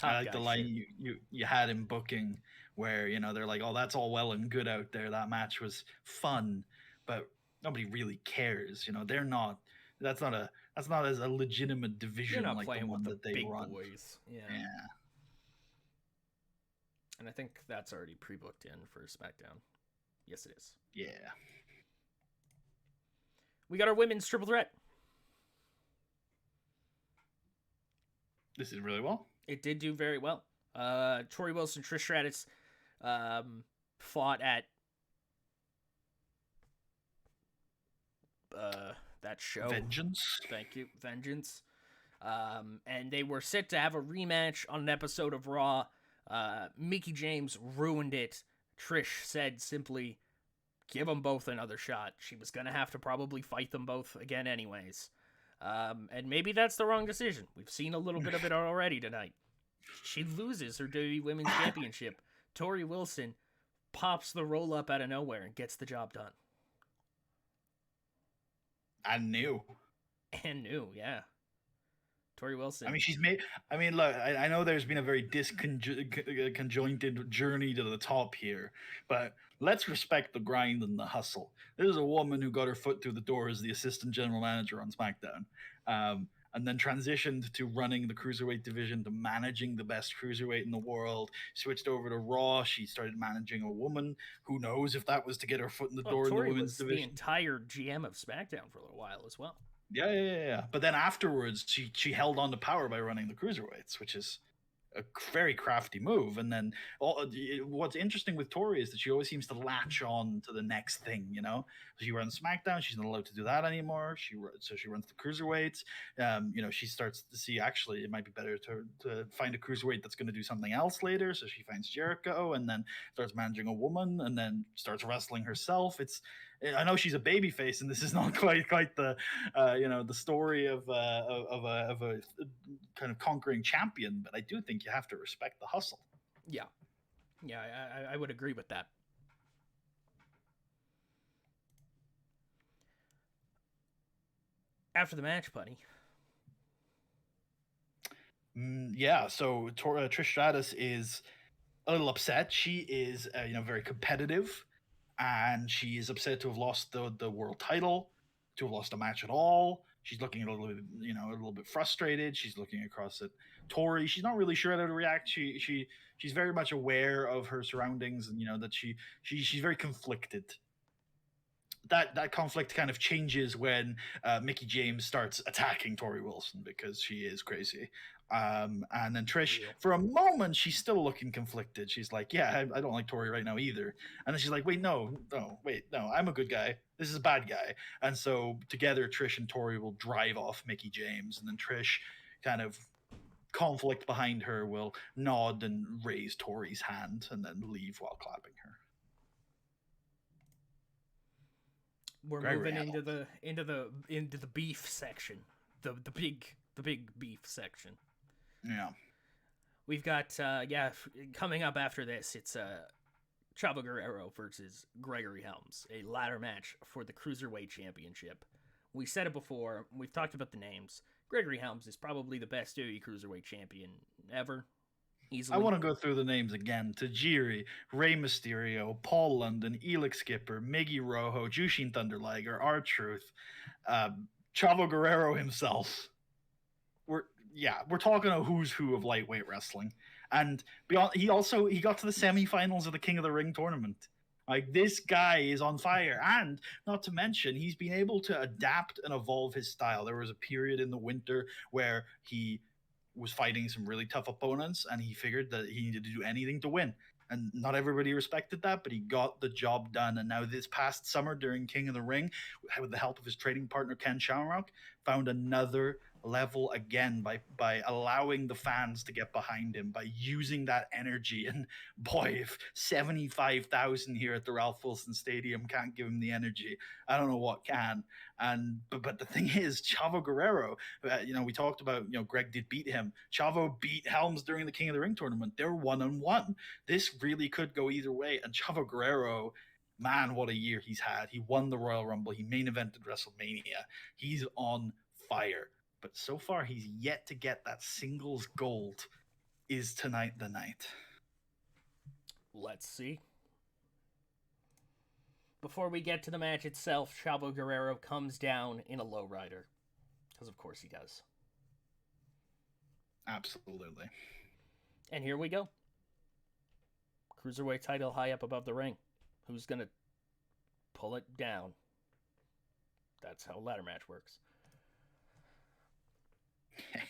S2: I like the line you had in booking where, you know, they're like, oh, that's all well and good out there. That match was fun, but nobody really cares. You know, they're not. That's not as a legitimate division like the one that they run.
S1: Boys. Yeah. And I think that's already pre-booked in for SmackDown. Yes, it is.
S2: Yeah.
S1: We got our women's triple threat.
S2: This is really well.
S1: It did do very well. Tori Wilson, Trish Stratus fought at that show.
S2: Vengeance.
S1: Thank you, Vengeance. And they were set to have a rematch on an episode of Raw. Mickie James ruined it. Trish said simply, give them both another shot. She was going to have to probably fight them both again anyways. And maybe that's the wrong decision. We've seen a little bit of it already tonight. She loses her WWE Women's Championship. Tori Wilson pops the roll up out of nowhere and gets the job done.
S2: And new,
S1: yeah. Tori Wilson.
S2: I mean, look, I know there's been a very disconjointed journey to the top here, but let's respect the grind and the hustle. This is a woman who got her foot through the door as the assistant general manager on SmackDown, and then transitioned to running the cruiserweight division, to managing the best cruiserweight in the world. Switched over to Raw. She started managing a woman. Who knows if that was to get her foot in the door
S1: Tori
S2: in the women's division.
S1: The entire GM of SmackDown for a little while as well.
S2: Yeah. But then afterwards, she held on to power by running the cruiserweights, which is a very crafty move. And then what's interesting with Tori is that she always seems to latch on to the next thing. You know, she runs SmackDown. She's not allowed to do that anymore. So she runs the cruiserweights. You know, she starts to see actually it might be better to find a cruiserweight that's going to do something else later. So she finds Jericho and then starts managing a woman and then starts wrestling herself. I know she's a babyface, and this is not quite the the story of a kind of conquering champion, but I do think you have to respect the hustle.
S1: Yeah, I would agree with that. After the match, Puddy.
S2: Yeah, so Trish Stratus is a little upset. She is very competitive. And she is upset to have lost the world title, to have lost a match at all. She's looking a little bit frustrated. She's looking across at Tori. She's not really sure how to react. She's very much aware of her surroundings, and that she's very conflicted. That conflict kind of changes when Mickie James starts attacking Tori Wilson because she is crazy. And then Trish, for a moment, she's still looking conflicted. She's like, yeah, I don't like Tori right now either. And then she's like, wait, no, I'm a good guy. This is a bad guy. And so together, Trish and Tori will drive off Mickie James. And then Trish, kind of conflict behind her, will nod and raise Tori's hand and then leave while clapping her.
S1: We're moving into the beef section, the big beef section.
S2: Yeah,
S1: we've got coming up after this. It's Chavo Guerrero versus Gregory Helms, a ladder match for the Cruiserweight Championship. We said it before. We've talked about the names. Gregory Helms is probably the best WWE Cruiserweight champion ever. Easily.
S2: I want to go through the names again. Tajiri, Rey Mysterio, Paul London, Elix Skipper, Miggy Rojo, Jushin Thunder Liger, R-Truth, Chavo Guerrero himself. We're talking a who's who of lightweight wrestling. And beyond, he got to the semifinals of the King of the Ring tournament. Like, this guy is on fire. And not to mention, he's been able to adapt and evolve his style. There was a period in the winter where he was fighting some really tough opponents, and he figured that he needed to do anything to win. And not everybody respected that, but he got the job done. And now, this past summer during King of the Ring, with the help of his trading partner Ken Shamrock, found another level again by allowing the fans to get behind him, by using that energy. And boy, if 75,000 here at the Ralph Wilson Stadium can't give him the energy, I don't know what can. And but the thing is, Chavo Guerrero, we talked about, Greg did beat him. Chavo beat Helms during the King of the Ring tournament. They're 1-1. This really could go either way. And Chavo Guerrero, man, what a year he's had. He won the Royal Rumble. He main evented WrestleMania. He's on fire. But so far, he's yet to get that singles gold. Is tonight the night?
S1: Let's see. Before we get to the match itself, Chavo Guerrero comes down in a lowrider. Because of course he does.
S2: Absolutely.
S1: And here we go. Cruiserweight title high up above the ring. Who's going to pull it down? That's how a ladder match works.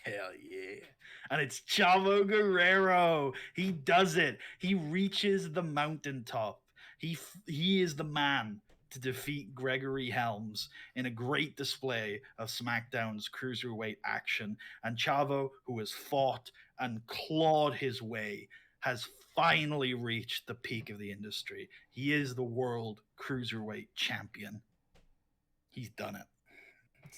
S2: Hell yeah. And it's Chavo Guerrero. He does it. He reaches the mountaintop. He is the man to defeat Gregory Helms in a great display of SmackDown's cruiserweight action. And Chavo, who has fought and clawed his way, has finally reached the peak of the industry. He is the world cruiserweight champion. He's done it.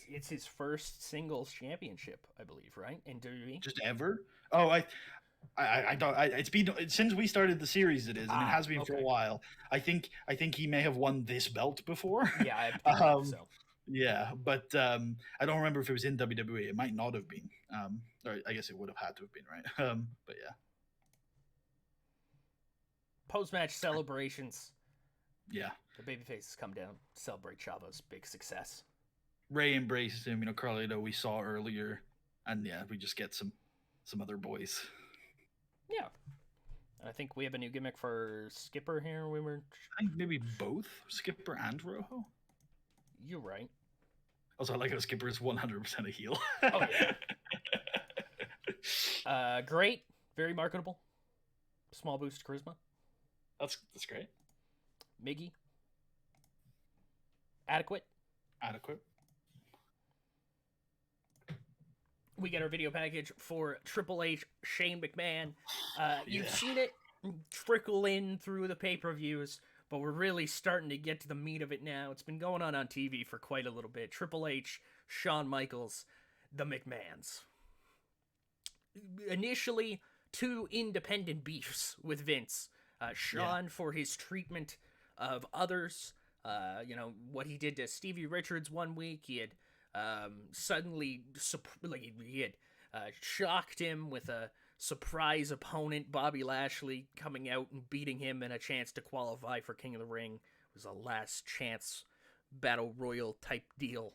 S1: It's his first singles championship, I believe, right? In WWE?
S2: Just ever? Oh, I don't. It's been since we started the series. It is, and it has been for a while. I think he may have won this belt before.
S1: Yeah, I believe so.
S2: Yeah, but I don't remember if it was in WWE. It might not have been. Or I guess it would have had to have been, right? But yeah.
S1: Post-match celebrations.
S2: Yeah.
S1: The babyfaces come down to celebrate Chavo's big success.
S2: Ray embraces him. Carlito we saw earlier, and yeah, we just get some other boys.
S1: Yeah. I think we have a new gimmick for Skipper here.
S2: I think maybe both Skipper and Rojo.
S1: You're right.
S2: Also, I like how Skipper is 100% a heel.
S1: Oh yeah. Great, very marketable. Small boost to charisma.
S2: That's great.
S1: Miggy. Adequate. We get our video package for Triple H, Shane McMahon. You've seen it trickle in through the pay-per-views, but we're really starting to get to the meat of it now. It's been going on TV for quite a little bit. Triple H, Shawn Michaels, the McMahons. Initially, two independent beefs with Vince. Shawn for his treatment of others. What he did to Stevie Richards one week. He had suddenly he had shocked him with a surprise opponent, Bobby Lashley, coming out and beating him in a chance to qualify for King of the Ring. It was a last chance battle royal type deal.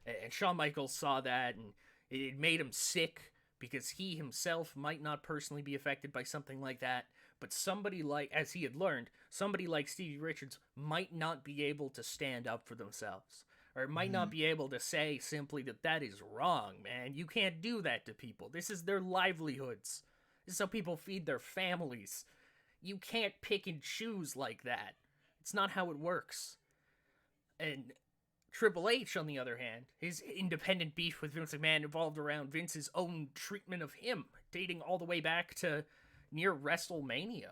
S1: And Shawn Michaels saw that, and it made him sick because he himself might not personally be affected by something like that. But somebody like, as he had learned, somebody like Stevie Richards might not be able to stand up for themselves. Or might not be able to say simply that is wrong, man. You can't do that to people. This is their livelihoods. This is how people feed their families. You can't pick and choose like that. It's not how it works. And Triple H, on the other hand, his independent beef with Vince McMahon evolved around Vince's own treatment of him, dating all the way back to near WrestleMania.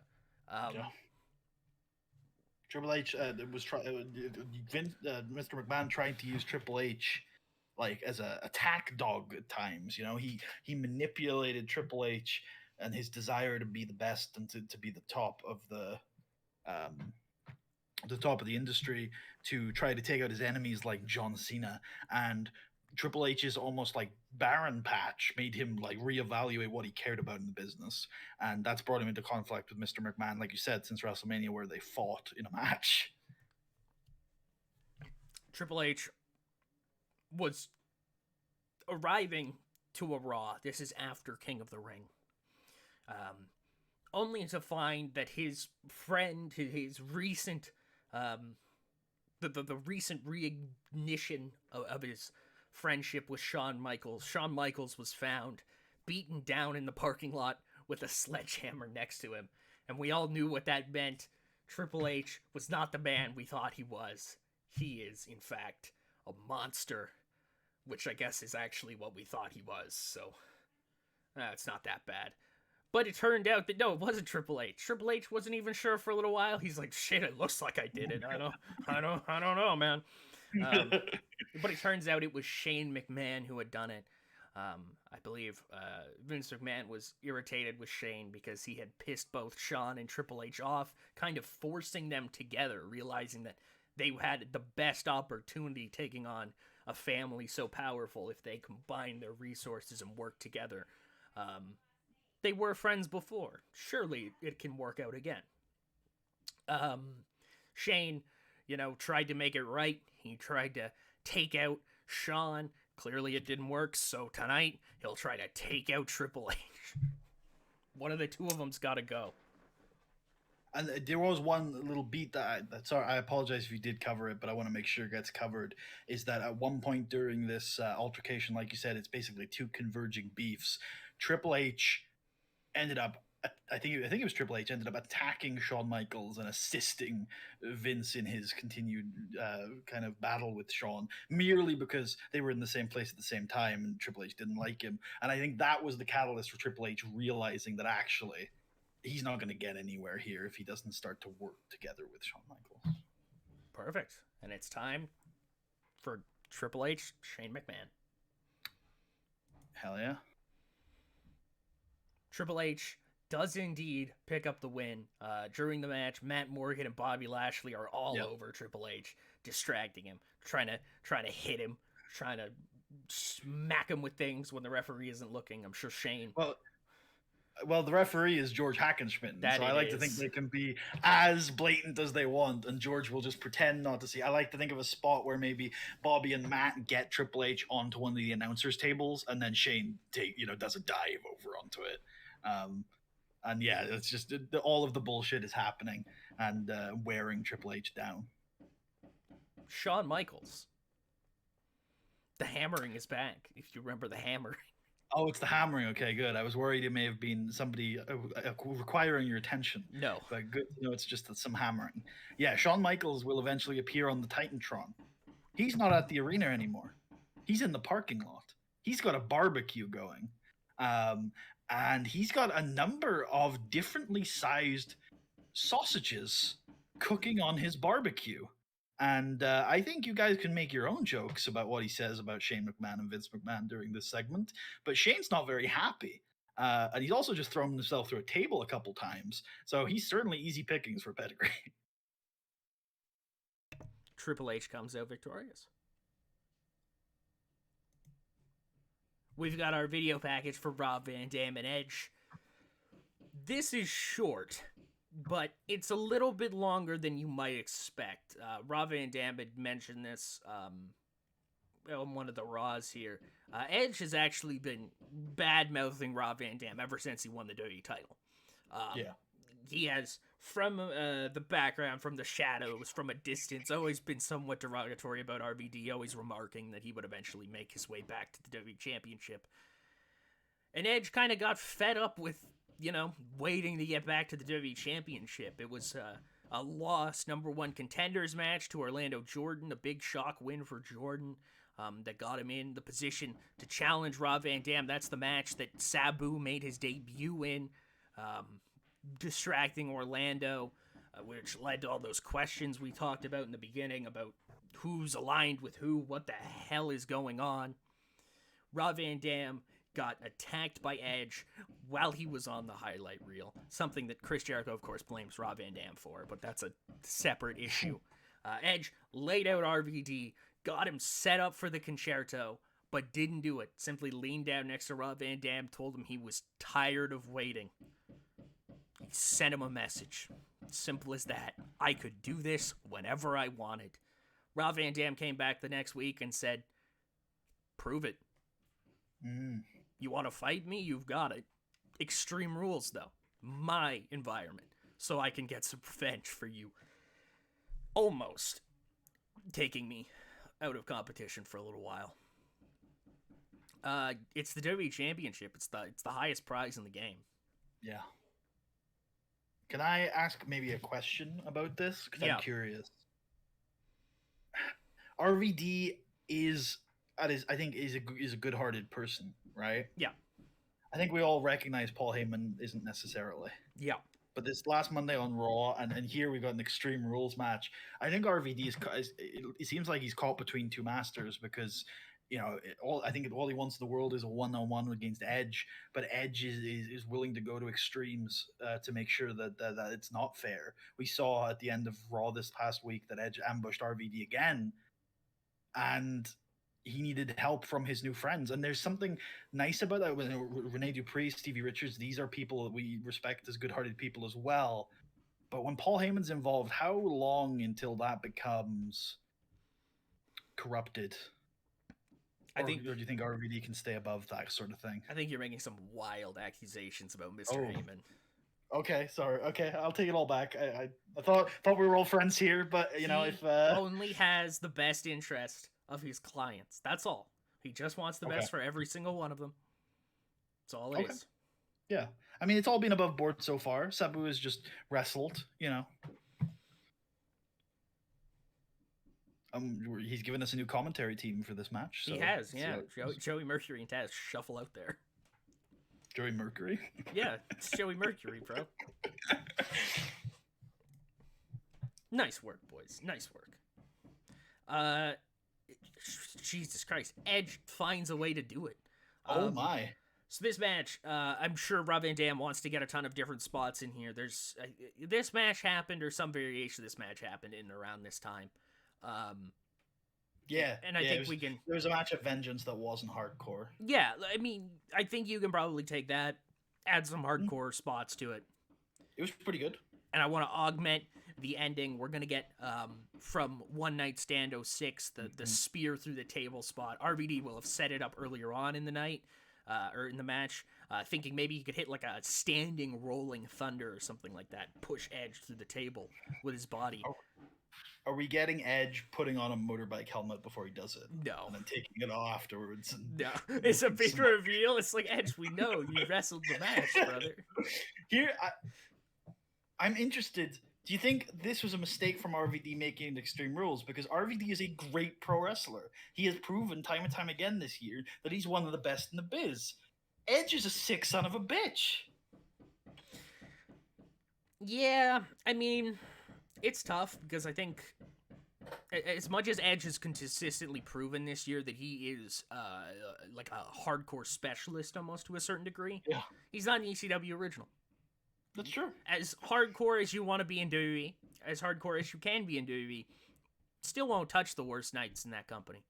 S2: Triple H Mr. McMahon tried to use Triple H like as a attack dog at times. He manipulated Triple H and his desire to be the best and to be the top of the industry, to try to take out his enemies like John Cena. And Triple H's almost like barren patch made him like reevaluate what he cared about in the business, and that's brought him into conflict with Mr. McMahon, like you said, since WrestleMania, where they fought in a match.
S1: Triple H was arriving to a Raw. This is after King of the Ring. only to find that his friend, his recent, um, the recent reignition of his friendship with Shawn Michaels. Shawn Michaels was found beaten down in the parking lot with a sledgehammer next to him, and we all knew what that meant. Triple H was not the man we thought he was. He is, in fact, a monster, which I guess is actually what we thought he was. So, it's not that bad. But it turned out that no, it wasn't Triple H. Triple H wasn't even sure for a little while. He's like, "Shit, it looks like I did it. I don't know, man." But it turns out it was Shane McMahon who had done it. I believe Vince McMahon was irritated with Shane because he had pissed both Shawn and Triple H off, kind of forcing them together, realizing that they had the best opportunity taking on a family so powerful if they combined their resources and worked together. They were friends before. Surely it can work out again. Shane, tried to make it right. He tried to take out Shawn. Clearly it didn't work, so tonight he'll try to take out Triple H. One of the two of them's got to go.
S2: And there was one little beat sorry, I apologize if you did cover it, but I want to make sure it gets covered. Is that at one point during this altercation, like you said, it's basically two converging beefs. Triple H ended up, I think it was Triple H ended up attacking Shawn Michaels and assisting Vince in his continued kind of battle with Shawn, merely because they were in the same place at the same time and Triple H didn't like him. And I think that was the catalyst for Triple H realizing that actually he's not going to get anywhere here if he doesn't start to work together with Shawn Michaels.
S1: Perfect. And it's time for Triple H, Shane McMahon.
S2: Hell yeah.
S1: Triple H does indeed pick up the win. During the match, Matt Morgan and Bobby Lashley are all over Triple H, distracting him, trying to hit him, trying to smack him with things when the referee isn't looking. I'm sure Shane.
S2: Well, the referee is George Hackenschmidt, so I like to think they can be as blatant as they want, and George will just pretend not to see. I like to think of a spot where maybe Bobby and Matt get Triple H onto one of the announcers' tables, and then Shane does a dive over onto it. And yeah, it's just all of the bullshit is happening and wearing Triple H down.
S1: Shawn Michaels. The hammering is back, if you remember the hammering.
S2: Oh, it's the hammering. Okay, good. I was worried it may have been somebody requiring your attention.
S1: No.
S2: But good to know it's just some hammering. Yeah, Shawn Michaels will eventually appear on the Titantron. He's not at the arena anymore. He's in the parking lot. He's got a barbecue going. And he's got a number of differently sized sausages cooking on his barbecue. And I think you guys can make your own jokes about what he says about Shane McMahon and Vince McMahon during this segment. But Shane's not very happy. And he's also just thrown himself through a table a couple times. So he's certainly easy pickings for pedigree.
S1: Triple H comes out victorious. We've got our video package for Rob Van Dam and Edge. This is short, but it's a little bit longer than you might expect. Rob Van Dam had mentioned this on one of the Raws here. Edge has actually been bad-mouthing Rob Van Dam ever since he won the WWE title. He has, from the background, from the shadows, from a distance, always been somewhat derogatory about RVD, always remarking that he would eventually make his way back to the WWE Championship. And Edge kind of got fed up with, waiting to get back to the WWE Championship. It was a lost number one contenders match to Orlando Jordan, a big shock win for Jordan that got him in the position to challenge Rob Van Dam. That's the match that Sabu made his debut in, distracting Orlando, which led to all those questions we talked about in the beginning about who's aligned with who, what the hell is going on. Rob Van Dam got attacked by Edge while he was on the highlight reel, something that Chris Jericho, of course, blames Rob Van Dam for, but that's a separate issue. Edge laid out RVD, got him set up for the concerto, but didn't do it. Simply leaned down next to Rob Van Dam, told him he was tired of waiting. He sent him a message. Simple as that. I could do this whenever I wanted. Rob Van Dam came back the next week and said, prove it. You want to fight me? You've got it. Extreme Rules, though. my environment so I can get some revenge for you almost taking me out of competition for a little while. It's the WWE Championship. It's the highest prize in the game.
S2: Yeah. Can I ask maybe a question about this? Because
S1: Yeah.
S2: I'm curious. RVD is, I think, is a good-hearted person, right?
S1: Yeah.
S2: I think we all recognize Paul Heyman isn't necessarily.
S1: Yeah.
S2: But this last Monday on Raw, and here we got an Extreme Rules match. I think RVD it seems like he's caught between two masters because, I think all he wants in the world is a one-on-one against Edge, but Edge is willing to go to extremes to make sure that it's not fair. We saw at the end of Raw this past week that Edge ambushed RVD again, and he needed help from his new friends. And there's something nice about that. When Rene Dupree, Stevie Richards, these are people that we respect as good-hearted people as well. But when Paul Heyman's involved, how long until that becomes corrupted? Or do you think RVD can stay above that sort of thing?
S1: I think you're making some wild accusations about Mr. Heyman.
S2: Okay, sorry. Okay, I'll take it all back. I thought we were all friends here, but if
S1: only has the best interest of his clients. That's all. He just wants the best for every single one of them. That's all it is.
S2: Yeah. I mean, it's all been above board so far. Sabu has just wrestled, He's given us a new commentary team for this match. So
S1: he has, yeah. Joey Mercury and Taz shuffle out there.
S2: Joey Mercury?
S1: Yeah, it's Joey Mercury, bro. Nice work, boys. Nice work. Jesus Christ. Edge finds a way to do it.
S2: Oh, my.
S1: So this match, I'm sure Rob Van Dam wants to get a ton of different spots in here. There's this match happened, or some variation of this match happened in around this time. And I think we can.
S2: There was a match of Vengeance that wasn't hardcore.
S1: Yeah, I mean, I think you can probably take that, add some hardcore spots to it.
S2: It was pretty good.
S1: And I want to augment the ending. We're gonna get from One Night Stand 06, the spear through the table spot. RVD will have set it up earlier on in the night, or in the match, thinking maybe he could hit like a standing rolling thunder or something like that, push Edge through the table with his body.
S2: Are we getting Edge putting on a motorbike helmet before he does it?
S1: No.
S2: And then taking it off afterwards?
S1: No. It's a big reveal. It's like, Edge, we know you wrestled the match, brother.
S2: Here, I'm interested. Do you think this was a mistake from RVD making Extreme Rules? Because RVD is a great pro wrestler. He has proven time and time again this year that he's one of the best in the biz. Edge is a sick son of a bitch.
S1: Yeah, I mean, it's tough because I think as much as Edge has consistently proven this year that he is like a hardcore specialist almost to a certain degree, he's not an ECW original.
S2: That's true.
S1: As hardcore as you want to be in WWE, as hardcore as you can be in WWE, still won't touch the worst nights in that company.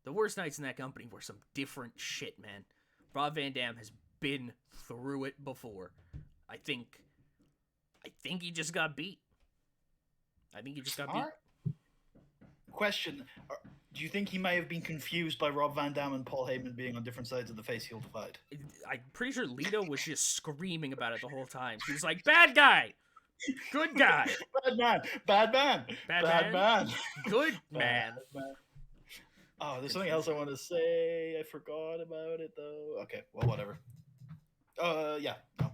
S1: The worst nights in that company were some different shit, man. Rob Van Dam has been through it before. I think he just got beat.
S2: Question. Do you think he may have been confused by Rob Van Dam and Paul Heyman being on different sides of the face-heel divide?
S1: I'm pretty sure Lito was just screaming about it the whole time. He was like, bad guy! Good guy!
S2: Bad man! Bad man! Bad man!
S1: Good man!
S2: Oh, there's something else I want to say. I forgot about it, though. Okay, well, whatever. Yeah. No.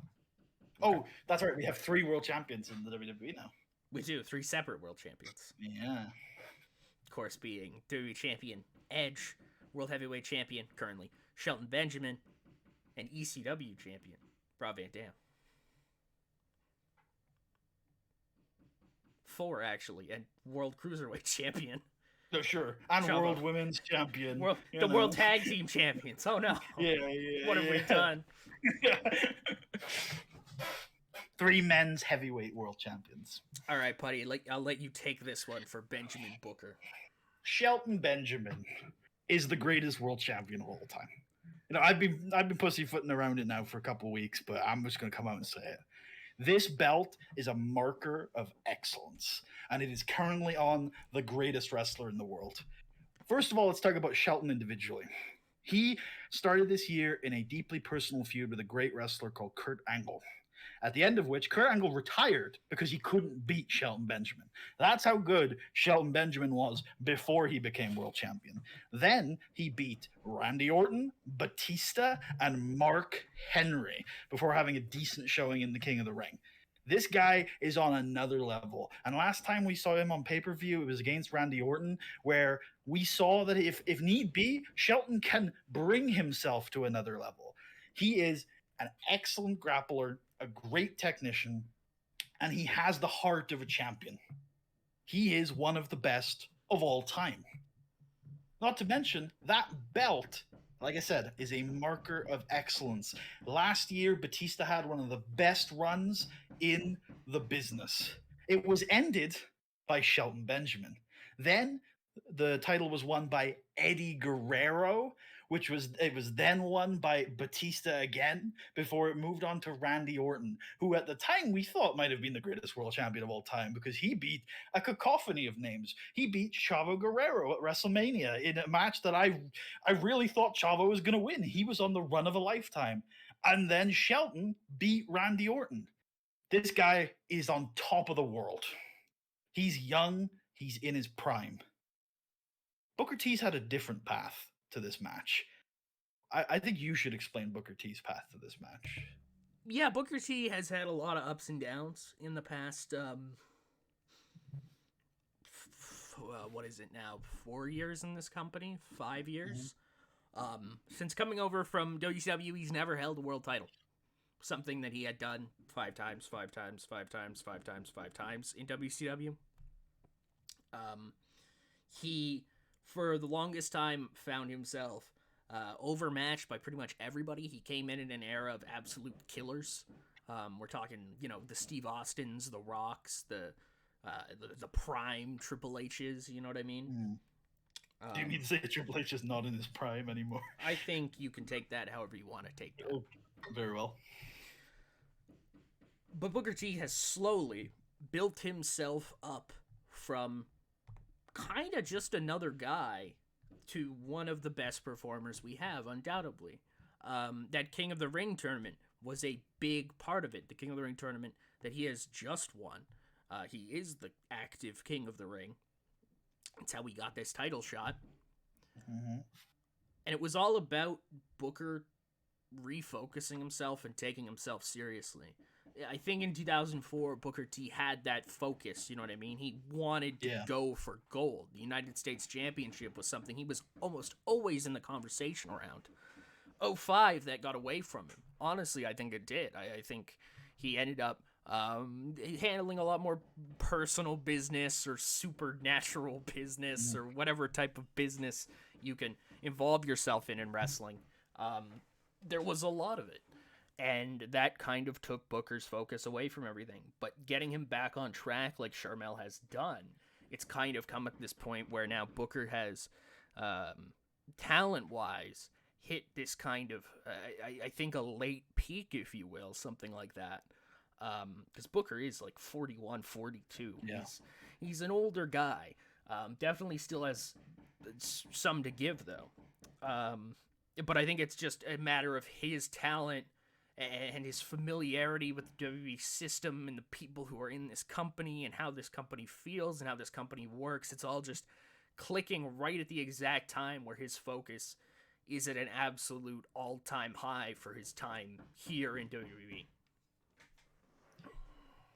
S2: Oh, that's right. We have 3 world champions in the WWE now.
S1: We do. 3 separate world champions.
S2: Yeah.
S1: Of course, being WWE champion Edge, World Heavyweight champion currently Shelton Benjamin, and ECW champion Rob Van Dam. 4 actually, and World Cruiserweight champion.
S2: No, sure, and Shelton. World Women's champion.
S1: World Tag Team champions. Oh no!
S2: Yeah.
S1: What have we done?
S2: 3 men's heavyweight world champions.
S1: All right, Puddy, I'll let you take this one for Benjamin Booker.
S2: Shelton Benjamin is the greatest world champion of all time. I've been pussyfooting around it now for a couple of weeks, but I'm just going to come out and say it. This belt is a marker of excellence, and it is currently on the greatest wrestler in the world. First of all, let's talk about Shelton individually. He started this year in a deeply personal feud with a great wrestler called Kurt Angle, at the end of which Kurt Angle retired because he couldn't beat Shelton Benjamin. That's how good Shelton Benjamin was before he became world champion. Then he beat Randy Orton, Batista, and Mark Henry before having a decent showing in the King of the Ring. This guy is on another level. And last time we saw him on pay per view, it was against Randy Orton, where we saw that if need be, Shelton can bring himself to another level. He is an excellent grappler, a great technician, and he has the heart of a champion. He is one of the best of all time. Not to mention, that belt, like I said, is a marker of excellence. Last year, Batista had one of the best runs in the business. It was ended by Shelton Benjamin. Then the title was won by Eddie Guerrero, which was then won by Batista again before it moved on to Randy Orton, who at the time we thought might have been the greatest world champion of all time because he beat a cacophony of names. He beat Chavo Guerrero at WrestleMania in a match that I really thought Chavo was going to win. He was on the run of a lifetime. And then Shelton beat Randy Orton. This guy is on top of the world. He's young, he's in his prime. Booker T's had a different path to this match. I think you should explain Booker T's path to this match.
S1: Yeah, Booker T has had a lot of ups and downs in the past. What is it now? 4 years in this company? 5 years? Since coming over from WCW, he's never held a world title. Something that he had done 5 times in WCW. He, for the longest time, found himself overmatched by pretty much everybody. He came in an era of absolute killers. We're talking, the Steve Austins, the Rocks, the prime Triple H's. You know what I mean?
S2: Do you mean to say Triple H is not in his prime anymore?
S1: I think you can take that however you want to take that.
S2: Oh, very well.
S1: But Booker T has slowly built himself up from kind of just another guy to one of the best performers we have, undoubtedly. That King of the Ring tournament was a big part of it. The King of the Ring tournament that he has just won. He is the active King of the Ring. That's how we got this title shot.
S2: Mm-hmm.
S1: And it was all about Booker refocusing himself and taking himself seriously. I think in 2004, Booker T had that focus, you know what I mean? He wanted to go for gold. The United States Championship was something he was almost always in the conversation around. 05, that got away from him. Honestly, I think it did. I think he ended up handling a lot more personal business or supernatural business or whatever type of business you can involve yourself in wrestling. There was a lot of it. And that kind of took Booker's focus away from everything. But getting him back on track like Sharmell has done, it's kind of come at this point where now Booker has, talent-wise, hit this kind of, I think, a late peak, if you will, something like that. Because Booker is like 41, 42.
S2: Yeah.
S1: He's an older guy. Definitely still has some to give, though. But I think it's just a matter of his talent and his familiarity with the WWE system and the people who are in this company and how this company feels and how this company works. It's all just clicking right at the exact time where his focus is at an absolute all-time high for his time here in WWE.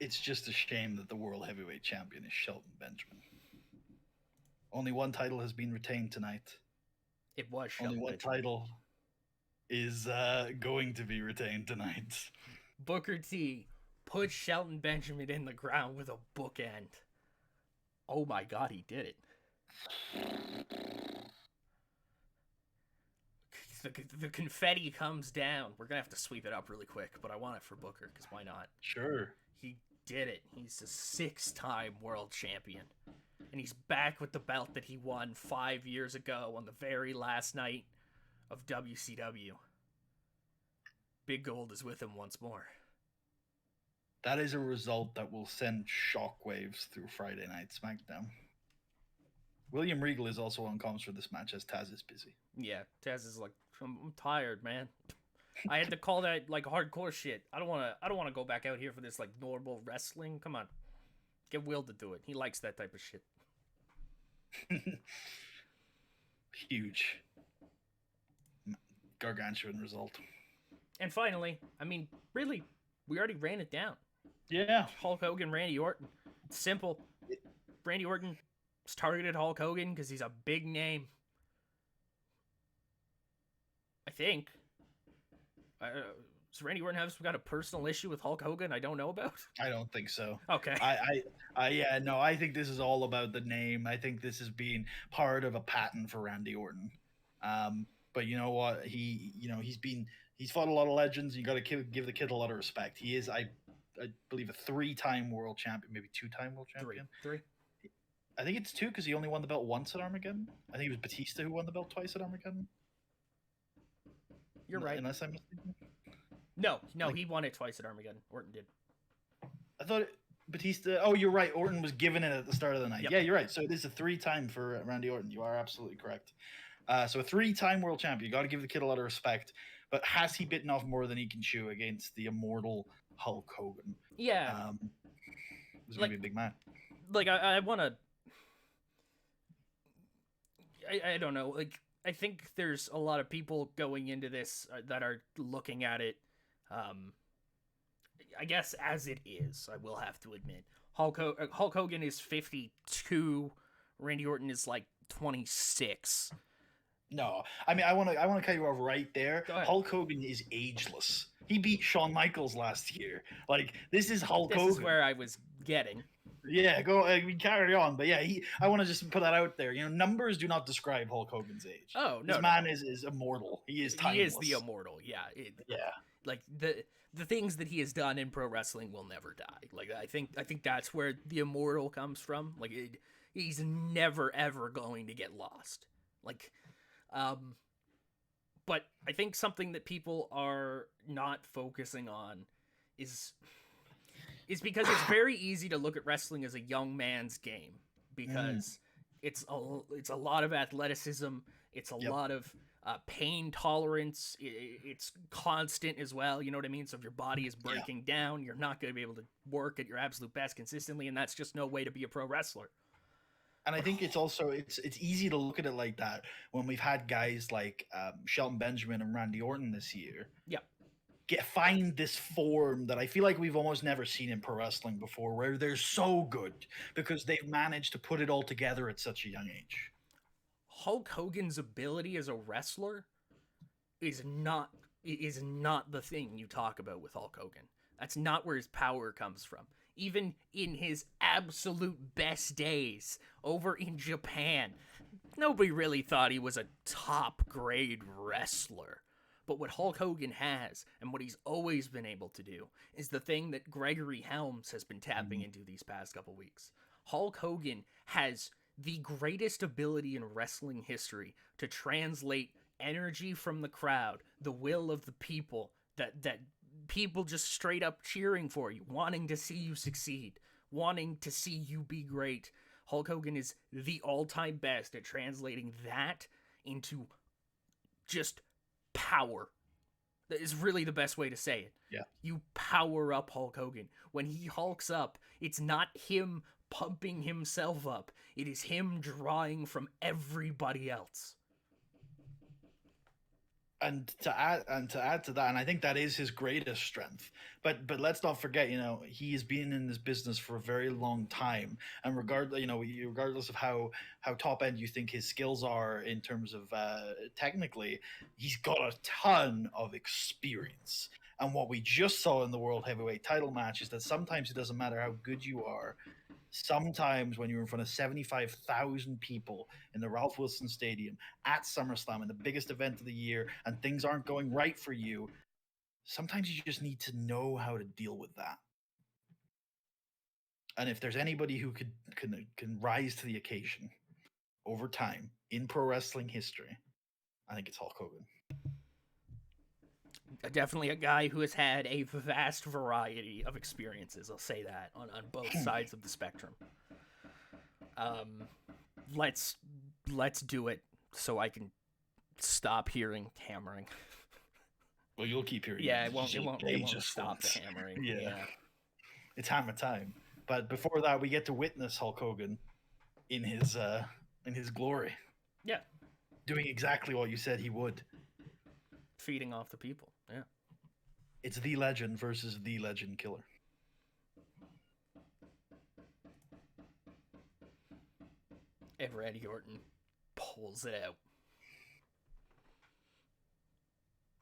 S2: It's just a shame that the World Heavyweight Champion is Shelton Benjamin. Only one title has been retained tonight.
S1: It was Shelton
S2: Only one
S1: Benjamin.
S2: title is going to be retained tonight.
S1: Booker T put Shelton Benjamin in the ground with a bookend. Oh my god, he did it. The confetti comes down. We're going to have to sweep it up really quick, but I want it for Booker, because why not?
S2: Sure.
S1: He did it. He's a 6-time world champion. And he's back with the belt that he won 5 years ago on the very last night of WCW. Big Gold is with him once more.
S2: That is a result that will send shockwaves through Friday Night SmackDown. William Regal is also on comms for this match as Taz is busy.
S1: Yeah, Taz is like, I'm tired, man. I had to call that like hardcore shit. I don't wanna go back out here for this like normal wrestling. Come on. Get Will to do it. He likes that type of shit.
S2: Huge. Gargantuan result.
S1: And finally, I mean, really, we already ran it down.
S2: Yeah.
S1: Hulk Hogan, Randy Orton. It's simple. Randy Orton targeted Hulk Hogan because he's a big name. I think. Does Randy Orton have some kind of personal issue with Hulk Hogan I don't know about?
S2: I don't think so.
S1: Okay.
S2: Yeah, no, I think this is all about the name. I think this is being part of a pattern for Randy Orton. But you know what? He's fought a lot of legends. You got to give the kid a lot of respect. He is, I believe, a 3-time world champion, maybe 2-time world champion.
S1: Three.
S2: I think it's 2 because he only won the belt once at Armageddon. I think it was Batista who won the belt twice at Armageddon.
S1: You're right.
S2: Unless I'm mistaken.
S1: No, he won it twice at Armageddon. Orton did.
S2: I thought Batista. Oh, you're right. Orton was given it at the start of the night. Yep. Yeah, you're right. So it is a 3-time for Randy Orton. You are absolutely correct. So a 3-time world champion. You got to give the kid a lot of respect. But has he bitten off more than he can chew against the immortal Hulk Hogan?
S1: Yeah.
S2: It's gonna be a big man.
S1: Like I want to. I don't know. Like I think there's a lot of people going into this that are looking at it. I guess as it is. I will have to admit, Hulk Hogan is 52. Randy Orton is like 26.
S2: No, I mean I want to cut you off right there. Hulk Hogan is ageless. He beat Shawn Michaels last year. Like this is Hulk Hogan.
S1: This is where I was getting.
S2: Yeah, go. We carry on, but yeah, I want to just put that out there. You know, numbers do not describe Hulk Hogan's age.
S1: Oh no,
S2: this man is immortal. He is timeless.
S1: He is the immortal. Yeah,
S2: yeah.
S1: Like the things that he has done in pro wrestling will never die. Like I think that's where the immortal comes from. Like he's never ever going to get lost. Like, but I think something that people are not focusing on is because it's very easy to look at wrestling as a young man's game because it's a lot of athleticism, it's a lot of pain tolerance, it's constant as well, you know what I mean? So if your body is breaking down, you're not going to be able to work at your absolute best consistently, and that's just no way to be a pro wrestler.
S2: And I think it's also it's easy to look at it like that when we've had guys like Shelton Benjamin and Randy Orton this year.
S1: Yeah.
S2: Find this form that I feel like we've almost never seen in pro wrestling before, where they're so good because they've managed to put it all together at such a young age.
S1: Hulk Hogan's ability as a wrestler is not the thing you talk about with Hulk Hogan. That's not where his power comes from. Even in his absolute best days over in Japan, nobody really thought he was a top grade wrestler. But what Hulk Hogan has, and what he's always been able to do, is the thing that Gregory Helms has been tapping into these past couple weeks. Hulk Hogan has the greatest ability in wrestling history to translate energy from the crowd, the will of the people, that people just straight up cheering for you, wanting to see you succeed, wanting to see you be great. Hulk Hogan is the all-time best at translating that into just power. That is really the best way to say it.
S2: Yeah.
S1: You power up Hulk Hogan. When he hulks up, it's not him pumping himself up. It is him drawing from everybody else.
S2: And to add to that, and I think that is his greatest strength. But let's not forget, you know, he's been in this business for a very long time, and regardless of how top end you think his skills are in terms of technically, he's got a ton of experience. And what we just saw in the World Heavyweight Title match is that sometimes it doesn't matter how good you are. Sometimes when you're in front of 75,000 people in the Ralph Wilson Stadium at SummerSlam, in the biggest event of the year, and things aren't going right for you, sometimes you just need to know how to deal with that. And if there's anybody who can rise to the occasion over time in pro wrestling history, I think it's Hulk Hogan.
S1: Definitely a guy who has had a vast variety of experiences, I'll say that, on both sides of the spectrum. let's do it so I can stop hearing hammering.
S2: Well, you'll keep hearing.
S1: Yeah, it won't stop the
S2: once.
S1: hammering.
S2: Yeah.
S1: Yeah.
S2: It's hammer time. But before that, we get to witness Hulk Hogan in his glory.
S1: Yeah.
S2: Doing exactly what you said he would.
S1: Feeding off the people. Yeah.
S2: It's the legend versus the legend killer.
S1: And Randy Orton pulls it out.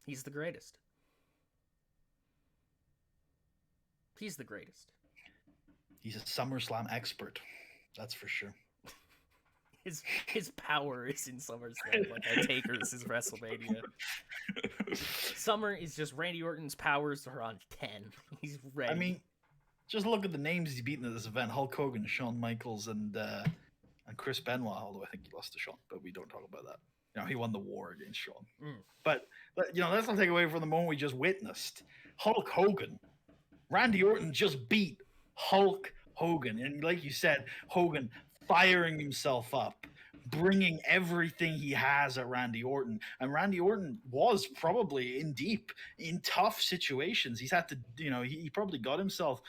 S1: He's the greatest. He's the greatest.
S2: He's a Summerslam expert. That's for sure.
S1: His power is in SummerSlam, like how Taker's is WrestleMania. Summer is just Randy Orton's powers are on 10. He's ready.
S2: I mean, just look at the names he's beaten at this event: Hulk Hogan, Shawn Michaels, and Chris Benoit. Although I think he lost to Shawn, but we don't talk about that. You know, he won the war against Shawn. But you know, let's not take away from the moment we just witnessed. Hulk Hogan, Randy Orton just beat Hulk Hogan, and like you said, Hogan firing himself up, bringing everything he has at Randy Orton. And Randy Orton was probably in tough situations. He's had to, you know, he probably got himself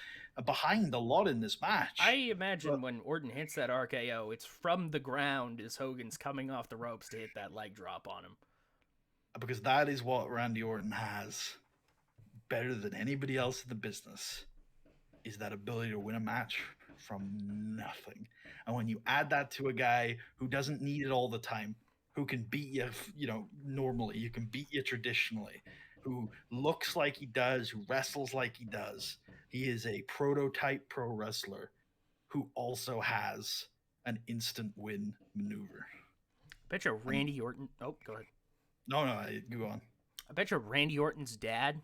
S2: behind a lot in this match.
S1: I imagine when Orton hits that RKO, it's from the ground as Hogan's coming off the ropes to hit that leg drop on him.
S2: Because that is what Randy Orton has better than anybody else in the business, is that ability to win a match from nothing. And when you add that to a guy who doesn't need it all the time, who can beat you, you know, normally, you can beat you traditionally, who looks like he does, who wrestles like he does, he is a prototype pro wrestler who also has an instant win maneuver.
S1: I bet you Randy Orton. Oh, go ahead.
S2: No, go on.
S1: I bet you Randy Orton's dad,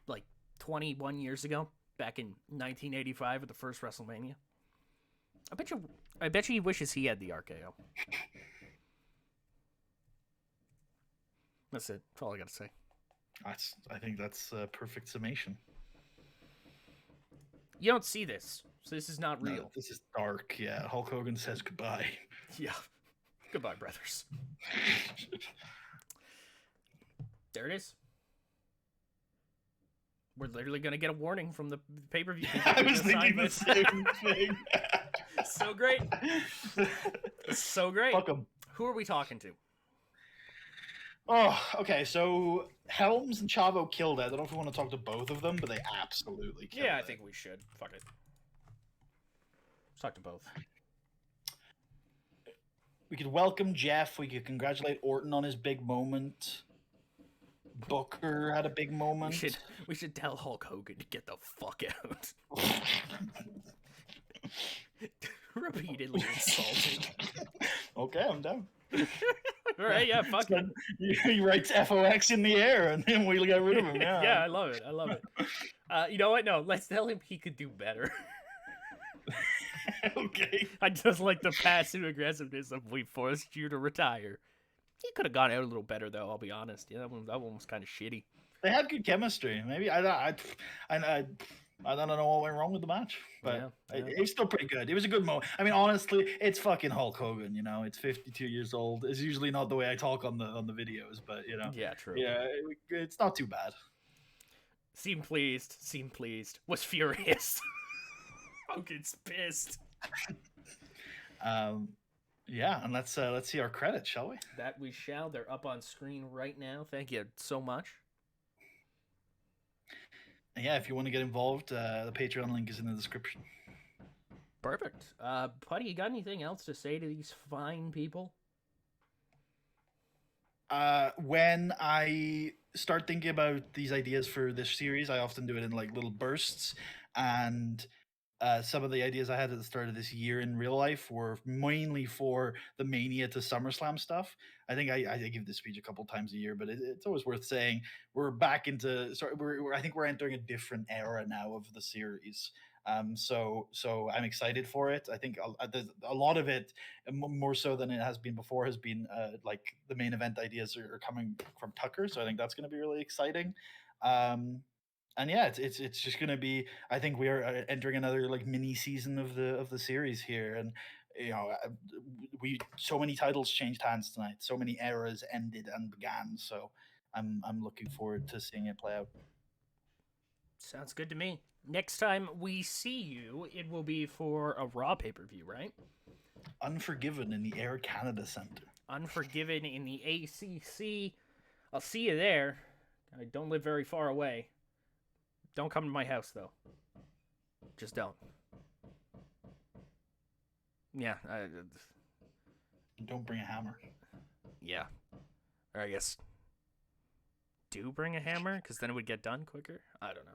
S1: like 21 years ago, back in 1985 at the first WrestleMania. I bet you he wishes he had the RKO. That's it. That's all I gotta say.
S2: I think that's a perfect summation.
S1: You don't see this, so this is not real.
S2: No, this is dark. Yeah, Hulk Hogan says goodbye.
S1: Yeah, goodbye, brothers. There it is. We're literally gonna get a warning from the pay-per-view.
S2: I was thinking the same thing.
S1: So great. So great.
S2: Fuck 'em.
S1: Who are we talking to?
S2: Oh, okay. So Helms and Chavo killed it. I don't know if we want to talk to both of them, but they absolutely killed it.
S1: Yeah, I think we should. Fuck it. Let's talk to both.
S2: We could welcome Jeff. We could congratulate Orton on his big moment. Booker had a big moment.
S1: We should tell Hulk Hogan to get the fuck out. Repeatedly insulted.
S2: Okay, I'm down.
S1: All right, yeah, fuck it.
S2: He writes FOX in the air, and then we'll get rid of him. Yeah,
S1: yeah, I love it. I love it. You know what? No, let's tell him he could do better.
S2: Okay.
S1: I just like the passive aggressiveness of "we forced you to retire." He could have gone out a little better, though. I'll be honest. Yeah, that one was kind of shitty.
S2: They had good chemistry. Maybe I don't know what went wrong with the match, but it was still pretty good. It was a good moment. I mean, honestly, it's fucking Hulk Hogan. You know, it's 52 years old. It's usually not the way I talk on the videos, but you know,
S1: yeah, true.
S2: Yeah, it's not too bad.
S1: Seemed pleased. Was furious. Hogan's pissed.
S2: Yeah, and let's see our credits, shall we?
S1: That we shall. They're up on screen right now. Thank you so much.
S2: And yeah, if you want to get involved, the Patreon link is in the description.
S1: Perfect. Puddy, you got anything else to say to these fine people?
S2: When I start thinking about these ideas for this series, I often do it in like little bursts, and some of the ideas I had at the start of this year in real life were mainly for the Mania to SummerSlam stuff. I think I give this speech a couple times a year, but it's always worth saying we're back into. I think we're entering a different era now of the series. So I'm excited for it. I think a lot of it, more so than it has been before, has been like the main event ideas are coming from Tucker. So I think that's going to be really exciting. And yeah, it's just gonna be. I think we are entering another like mini season of the series here, and You know, we so many titles changed hands tonight. So many eras ended and began. So I'm looking forward to seeing it play out.
S1: Sounds good to me. Next time we see you, it will be for a Raw pay per view, right?
S2: Unforgiven in the Air Canada Centre.
S1: Unforgiven in the ACC. I'll see you there. I don't live very far away. Don't come to my house, though. Just don't. Yeah.
S2: Don't bring a hammer.
S1: Yeah. Or I guess do bring a hammer, because then it would get done quicker. I don't know.